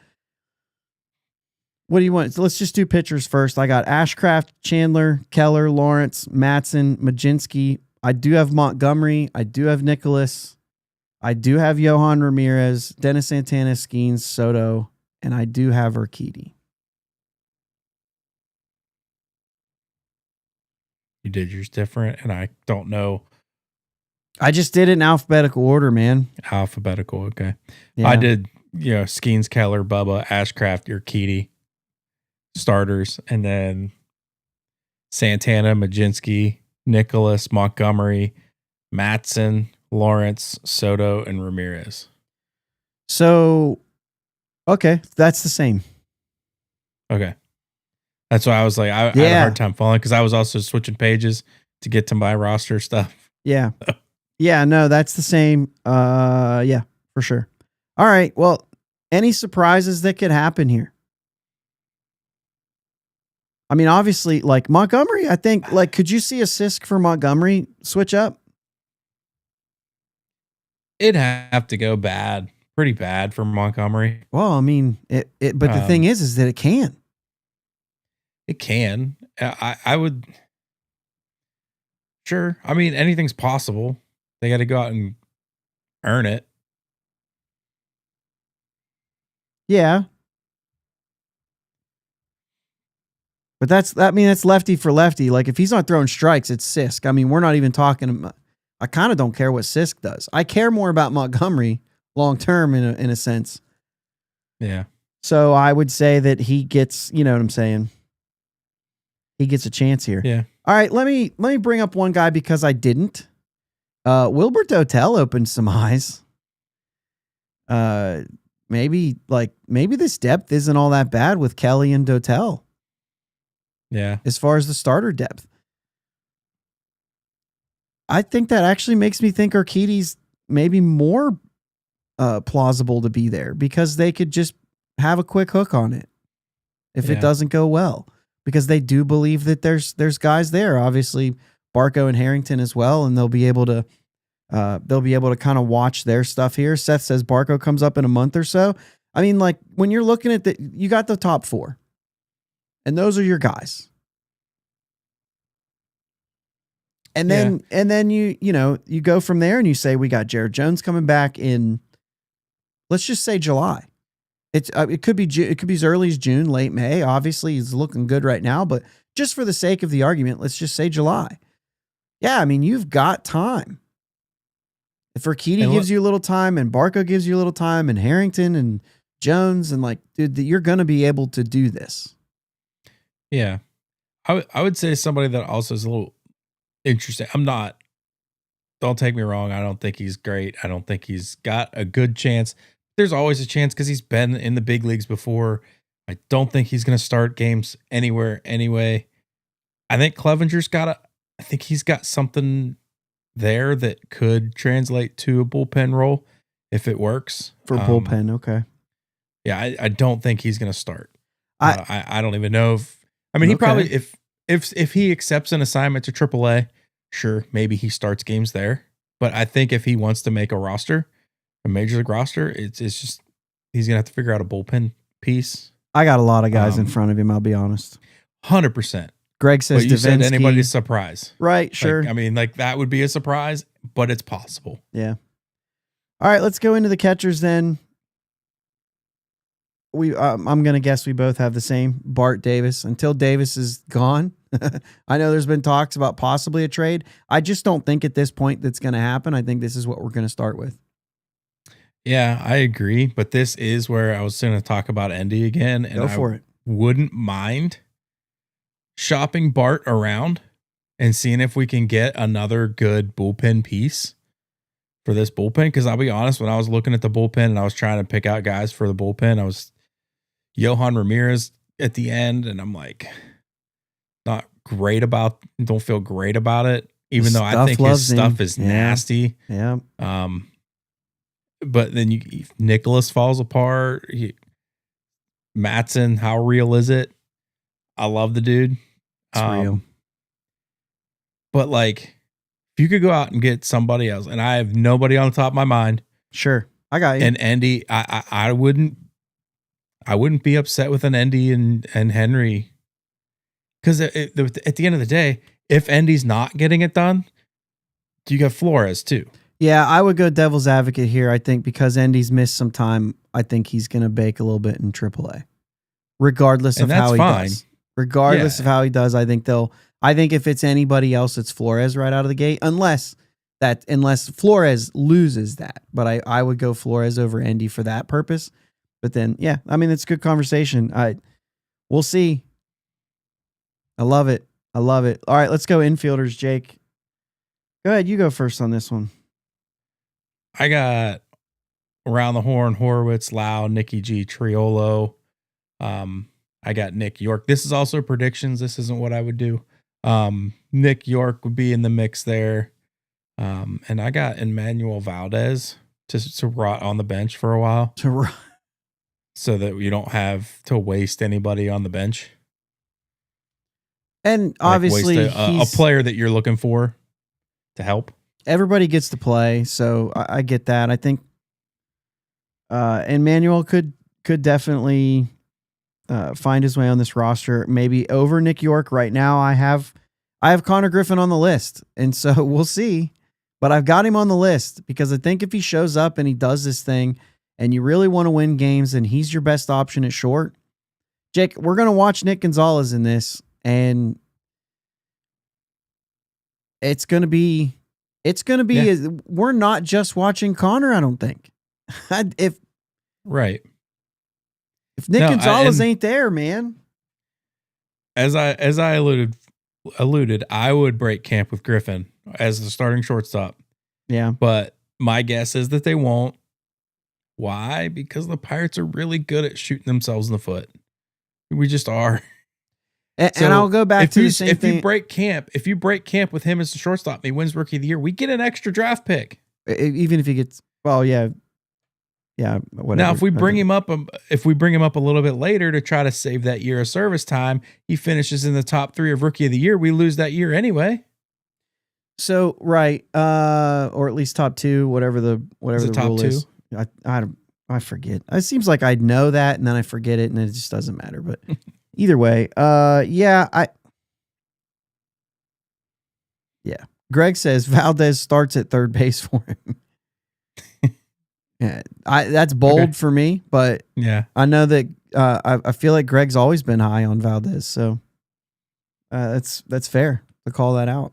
do you want? So let's just do pitchers first. I got Ashcraft, Chandler, Keller, Lawrence, Matson, Majinski. I do have Montgomery. I do have Nicholas. I do have Johan Ramirez, Dennis Santana, Skeens, Soto, and I do have Urquidy. You did yours different, and I don't know. I just did it in alphabetical order, man. Alphabetical, okay. Yeah. I did, Skeens, Keller, Bubba, Ashcraft, Urquidy. starters, and then Santana, Majinski, Nicholas, Montgomery, Matson, Lawrence, Soto, and Ramirez. So, okay, that's the same. Okay. That's why I was like, I had a hard time following because I was also switching pages to get to my roster stuff. Yeah. Yeah, no, that's the same. Yeah, for sure. All right. Well, any surprises that could happen here? I mean, obviously, like Montgomery, I think, like, could you see a Sisk for Montgomery switch up? It'd have to go bad, pretty bad for Montgomery. Well, I mean, but the thing is that it can. It can. I would. Sure. I mean, anything's possible. They got to go out and earn it. Yeah. But that's lefty for lefty. Like if he's not throwing strikes, it's Sisk. I mean, we're not even talking. I kind of don't care what Sisk does. I care more about Montgomery long term in a sense. Yeah. So I would say that he gets, you know what I'm saying? He gets a chance here. Yeah. All right, let me bring up one guy because I didn't. Wilbert Dotel opened some eyes. Maybe this depth isn't all that bad with Kelly and Dotel. Yeah. As far as the starter depth. I think that actually makes me think Urquidy's maybe more plausible to be there because they could just have a quick hook on it if it doesn't go well. Because they do believe that there's guys there, obviously Barco and Harrington as well, and they'll be able to kind of watch their stuff here. Seth says Barco comes up in a month or so. I mean, like when you're looking at you got the top four, and those are your guys. And then you go from there and you say we got Jared Jones coming back in, let's just say July. It could be as early as June, late May. Obviously, he's looking good right now, but just for the sake of the argument, let's just say July. Yeah, I mean, you've got time. If Urquidy gives you a little time and Barco gives you a little time and Harrington and Jones and like, dude, you're going to be able to do this. Yeah. I would say somebody that also is a little interesting. Don't take me wrong. I don't think he's great. I don't think he's got a good chance. There's always a chance because he's been in the big leagues before. I don't think he's going to start games anywhere anyway. I think Clevenger's I think he's got something there that could translate to a bullpen role if it works. For bullpen, okay. Yeah, I don't think he's going to start. I don't even know if. I mean, he probably if he accepts an assignment to AAA, sure, maybe he starts games there. But I think if he wants to make a roster, a major league roster, it's just he's gonna have to figure out a bullpen piece. I got a lot of guys in front of him. I'll be honest. 100%. Greg says, but you said anybody's surprise, right? Sure. Like, I mean, like that would be a surprise, but it's possible. Yeah. All right, let's go into the catchers then. I'm gonna guess we both have the same Bart Davis until Davis is gone. I know there's been talks about possibly a trade. I just don't think at this point that's going to happen. I think this is what we're going to start with. Yeah, I agree. But this is where I was going to talk about Endy again. And Go for it. Wouldn't mind shopping Bart around and seeing if we can get another good bullpen piece for this bullpen. Because I'll be honest, when I was looking at the bullpen and I was trying to pick out guys for the bullpen, I was Johan Ramirez at the end. And I'm like, don't feel great about it, even though I think his stuff is nasty. Yeah. But then Nicholas falls apart. Matson, how real is it? I love the dude. It's real. But like, if you could go out and get somebody else, and I have nobody on the top of my mind. Sure. I got you. And Endy, I wouldn't be upset with an Endy and Henry. Because at the end of the day, if Endy's not getting it done, you got Flores too. Yeah, I would go devil's advocate here. I think because Endy's missed some time, I think he's going to bake a little bit in AAA, regardless of how he does. Regardless of how he does, I think if it's anybody else, it's Flores right out of the gate, unless Flores loses that. But I would go Flores over Endy for that purpose. But then, yeah, I mean, it's a good conversation. We'll see. I love it. I love it. All right, let's go infielders, Jake. Go ahead. You go first on this one. I got around the horn, Horowitz, Lau, Nicky G, Triolo. I got Nick York. This is also predictions. This isn't what I would do. Nick York would be in the mix there. And I got Emmanuel Valdez to rot on the bench for a while. So that you don't have to waste anybody on the bench. And obviously, waste a player that you're looking for to help. Everybody gets to play, so I get that. I think Emmanuel could definitely find his way on this roster, maybe over Nick York. Right now, I have Connor Griffin on the list, and so we'll see. But I've got him on the list because I think if he shows up and he does this thing, and you really want to win games, and he's your best option at short, Jake, we're going to watch Nick Gonzalez in this, and it's going to be. We're not just watching Connor, I don't think. If Nick Gonzalez ain't there, man. As I alluded, I would break camp with Griffin as the starting shortstop. Yeah. But my guess is that they won't. Why? Because the Pirates are really good at shooting themselves in the foot. We just are. And I'll go back to the same thing. If you break camp with him as the shortstop and he wins Rookie of the Year, we get an extra draft pick. Even if he gets, whatever. Now, if we bring him up a little bit later to try to save that year of service time, he finishes in the top 3 of Rookie of the Year. We lose that year anyway. So right, or at least top 2, whatever the rule is. I forget. It seems like I'd know that, and then I forget it, and it just doesn't matter. But either way, Greg says Valdez starts at third base for him. Yeah, that's bold for me, but yeah, I know that I feel like Greg's always been high on Valdez, so that's fair to call that out.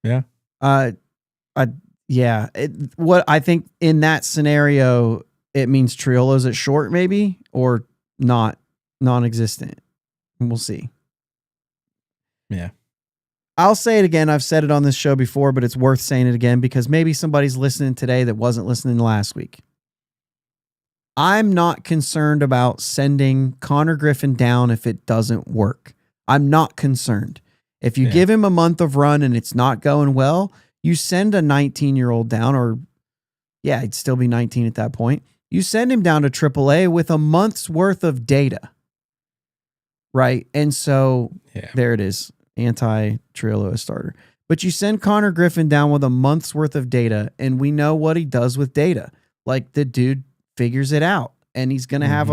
Yeah. What I think in that scenario, it means Triolo's at short, maybe, or not non-existent. We'll see. Yeah. I'll say it again. I've said it on this show before, but it's worth saying it again because maybe somebody's listening today that wasn't listening last week. I'm not concerned about sending Connor Griffin down if it doesn't work. I'm not concerned. If you give him a month of run and it's not going well, you send a 19-year-old down, or he'd still be 19 at that point. You send him down to AAA with a month's worth of data. Right? And so there it is. Anti-Triolo starter. But you send Connor Griffin down with a month's worth of data, and we know what he does with data. Like, the dude figures it out, and he's going to have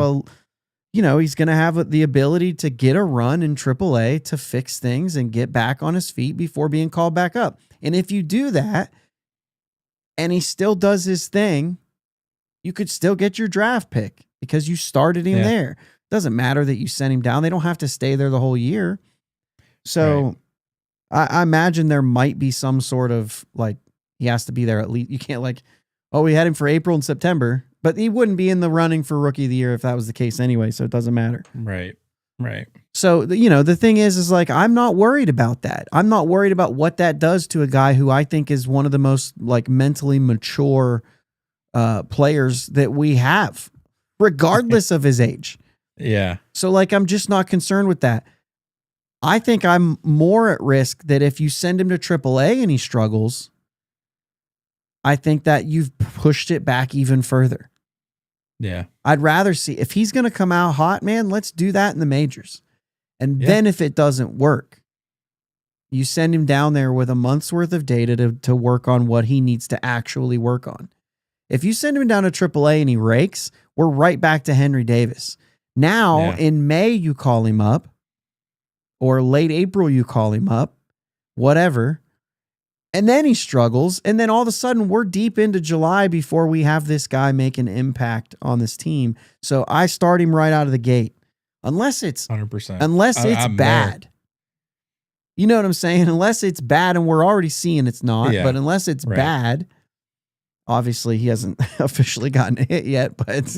the ability to get a run in AAA to fix things and get back on his feet before being called back up. And if you do that and he still does his thing, you could still get your draft pick because you started him there. Doesn't matter that you sent him down. They don't have to stay there the whole year. So I imagine there might be some sort of, like, he has to be there at least. You can't we had him for April and September, but he wouldn't be in the running for Rookie of the Year if that was the case anyway. So it doesn't matter. Right. So, the thing is I'm not worried about that. I'm not worried about what that does to a guy who I think is one of the most mentally mature players that we have, regardless of his age. Yeah. So I'm just not concerned with that. I think I'm more at risk that if you send him to AAA and he struggles, I think that you've pushed it back even further. Yeah. I'd rather see if he's going to come out hot, man, let's do that in the majors. And then if it doesn't work, you send him down there with a month's worth of data to work on what he needs to actually work on. If you send him down to AAA and he rakes, we're right back to Henry Davis. Now in May, you call him up, or late April, you call him up, whatever. And then he struggles. And then all of a sudden we're deep into July before we have this guy make an impact on this team. So I start him right out of the gate, unless it's 100%, unless it's I'm bad. there. You know what I'm saying? Unless it's bad, and we're already seeing it's not, but unless it's bad, Obviously, he hasn't officially gotten a hit yet, but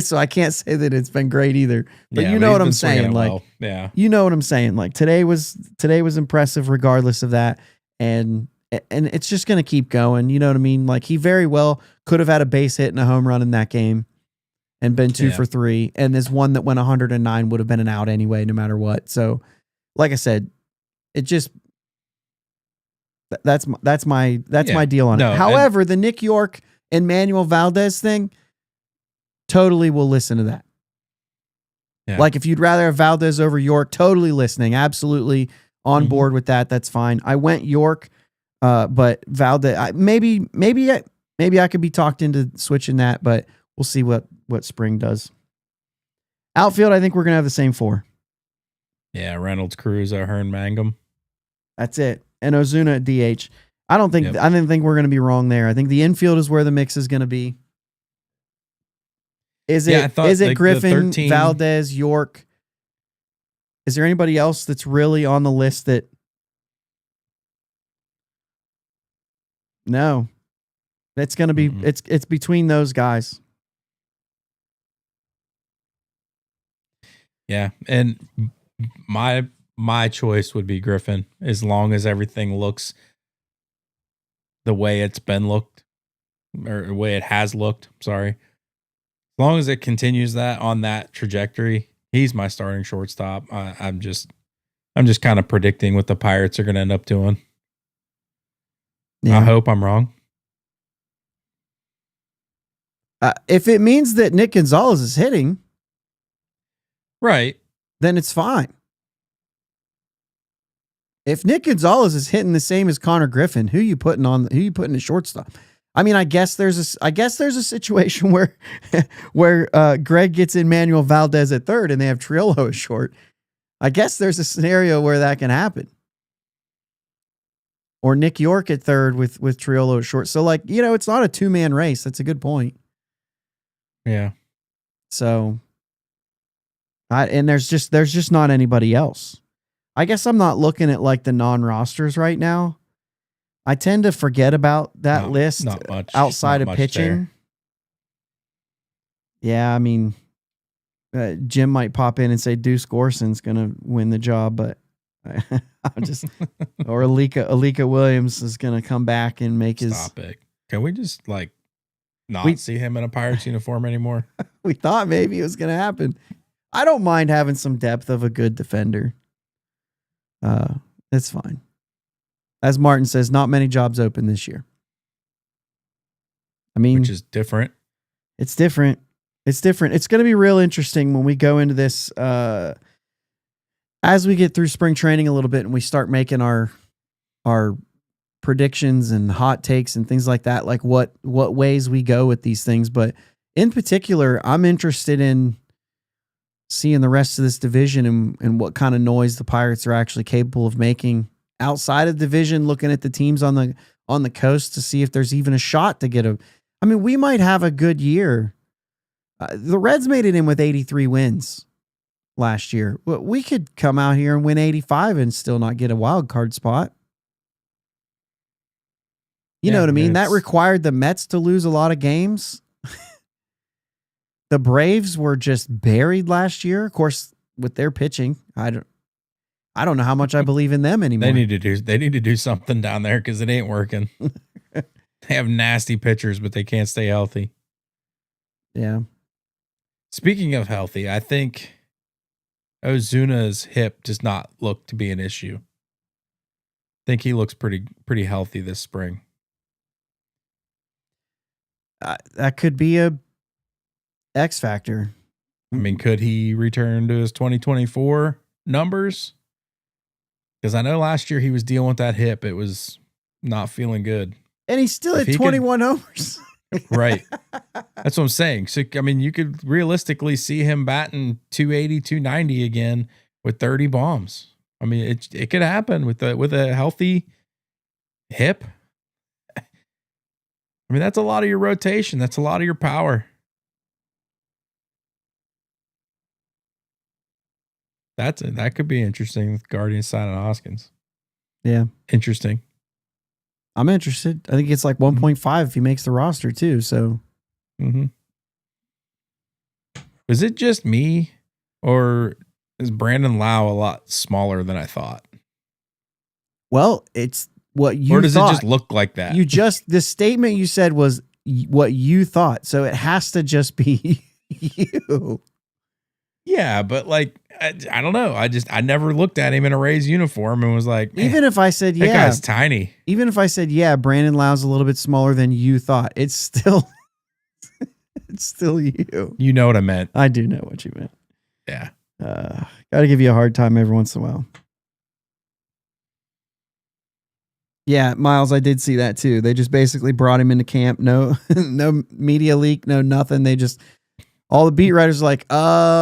so I can't say that it's been great either. But you know what I'm saying, like, yeah, you know what I'm saying. Like today was impressive, regardless of that, and it's just gonna keep going. You know what I mean? Like he very well could have had a base hit and a home run in that game, and been 2 for 3, and this one that went 109 would have been an out anyway, no matter what. So, like I said, it just. That's my deal on it. However, the Nick York and Manuel Valdez thing, totally will listen to that. Yeah. Like if you'd rather have Valdez over York, totally listening, absolutely on board with that. That's fine. I went York, but Valdez. Maybe I could be talked into switching that, but we'll see what spring does. Outfield, I think we're gonna have the same 4. Yeah, Reynolds, Cruz, Ahern, Mangum. That's it. And Ozuna at DH. I didn't think we're going to be wrong there. I think the infield is where the mix is going to be. Is it Griffin, Valdez, York? Is there anybody else that's really on the list that? No. It's going to be it's between those guys. Yeah, and my choice would be Griffin, as long as everything looks the way it's been looked, or the way it has looked. Sorry. As long as it continues that on that trajectory, he's my starting shortstop. I'm just kind of predicting what the Pirates are going to end up doing. Yeah. I hope I'm wrong. If it means that Nick Gonzalez is hitting, right, then it's fine. If Nick Gonzalez is hitting the same as Connor Griffin, who you putting at shortstop? I mean, I guess there's a situation where Greg gets in Manuel Valdez at third and they have Triolo at short. I guess there's a scenario where that can happen. Or Nick York at third with Triolo at short. So like, it's not a 2-man race. That's a good point. Yeah. So there's just not anybody else. I guess I'm not looking at like the non-rosters right now. I tend to forget about that list outside of pitching. There. Yeah, I mean, Jim might pop in and say Deuce Gorson's going to win the job, but I'm just or Alika Williams is going to come back and make his. Stop it! Can we just not see him in a Pirates uniform anymore? We thought maybe it was going to happen. I don't mind having some depth of a good defender. It's fine. As Martin says, not many jobs open this year. I mean, which is different. It's different. It's different. It's going to be real interesting when we go into this, as we get through spring training a little bit and we start making our predictions and hot takes and things like that, like what ways we go with these things. But in particular, I'm interested in seeing the rest of this division and what kind of noise the Pirates are actually capable of making outside of division, looking at the teams on the coast to see if there's even a shot to get I mean, we might have a good year. The Reds made it in with 83 wins last year. We could come out here and win 85 and still not get a wild card spot. You know what I mean? That required the Mets to lose a lot of games. The Braves were just buried last year. Of course, with their pitching, I don't know how much I believe in them anymore. They need to do something down there because it ain't working. They have nasty pitchers, but they can't stay healthy. Yeah. Speaking of healthy, I think Ozuna's hip does not look to be an issue. I think he looks pretty healthy this spring. That could be a X factor. I mean, could he return to his 2024 numbers? Because I know last year he was dealing with that hip. It was not feeling good. And he's still at 21 homers. Right. That's what I'm saying. So, I mean, you could realistically see him batting 280, 290 again with 30 bombs. I mean, it could happen with a healthy hip. I mean, that's a lot of your rotation. That's a lot of your power. That could be interesting with Guardians signing Hoskins. Yeah. Interesting. I'm interested. I think it's like 1.5 if he makes the roster too. So, Was it just me, or is Brandon Lau a lot smaller than I thought? well, it's what you Or does thought. it just look like that? The statement you said was what you thought. So it has to just be you. Yeah, but like, I don't know. I never looked at him in a Rays uniform and was like, Even if I said, that guy's tiny. even if I said, yeah, Brandon Lau's a little bit smaller than you thought, it's still, it's still you. You know what I meant. I do know what you meant. Yeah. Got to give you a hard time every once in a while. Yeah, Miles, I did see that too. They just basically brought him into camp. No, no media leak, no nothing. They just, all the beat writers are like,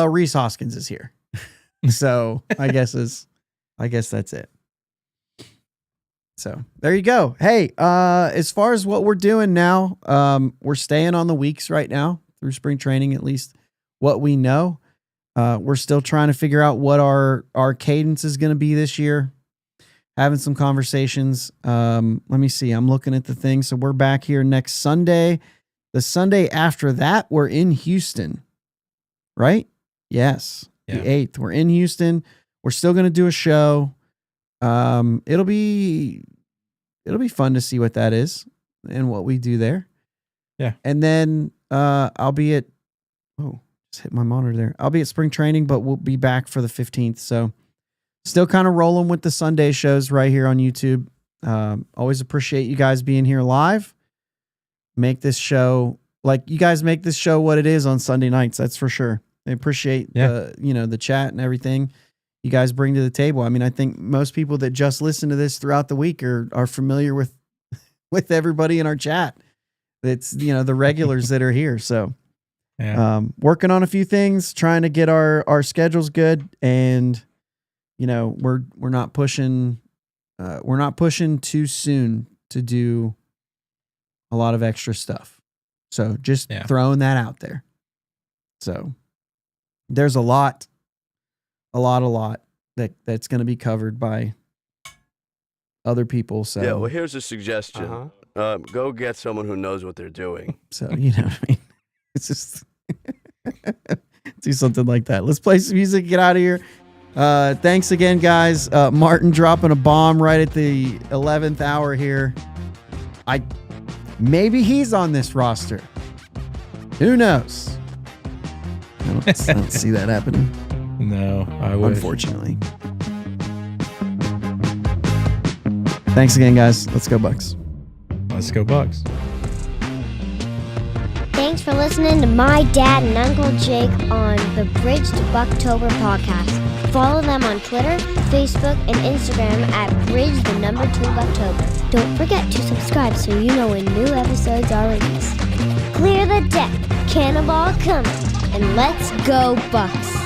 Reese Hoskins is here. So I guess that's it. So there you go. Hey, as far as what we're doing now, we're staying on the weeks right now through spring training, at least what we know. We're still trying to figure out what our cadence is going to be this year. Having some conversations. Let me see. I'm looking at the thing. So we're back here next Sunday. The Sunday after that, we're in Houston, right? Yes. Yeah. The 8th. We're in Houston. We're still going to do a show. It'll be fun to see what that is and what we do there. Yeah. And then I'll be at, just hit my monitor there. I'll be at spring training, but we'll be back for the 15th. So still kind of rolling with the Sunday shows right here on YouTube. Always appreciate you guys being here live. Make this show, like you guys make this show what it is on Sunday nights. That's for sure. I appreciate the chat and everything you guys bring to the table. I mean, I think most people that just listen to this throughout the week are familiar with everybody in our chat. It's, the regulars that are here. So working on a few things, trying to get our schedules good. And, we're not pushing too soon to do a lot of extra stuff. So just throwing that out there. So there's a lot that's going to be covered by other people. So yeah, well, here's a suggestion. Go get someone who knows what they're doing. So, you know what I mean? It's just do something like that. Let's play some music, get out of here. Thanks again, guys. Martin dropping a bomb right at the 11th hour here. Maybe he's on this roster. Who knows? I don't see that happening. No, I would. Unfortunately. Thanks again, guys. Let's go Bucks. Let's go Bucks. Thanks for listening to my dad and Uncle Jake on the Bridge to Buctober podcast. Follow them on Twitter, Facebook, and Instagram at Bridge2Buctober. Don't forget to subscribe so you know when new episodes are released. Clear the deck, cannonball coming, and let's go Bucks!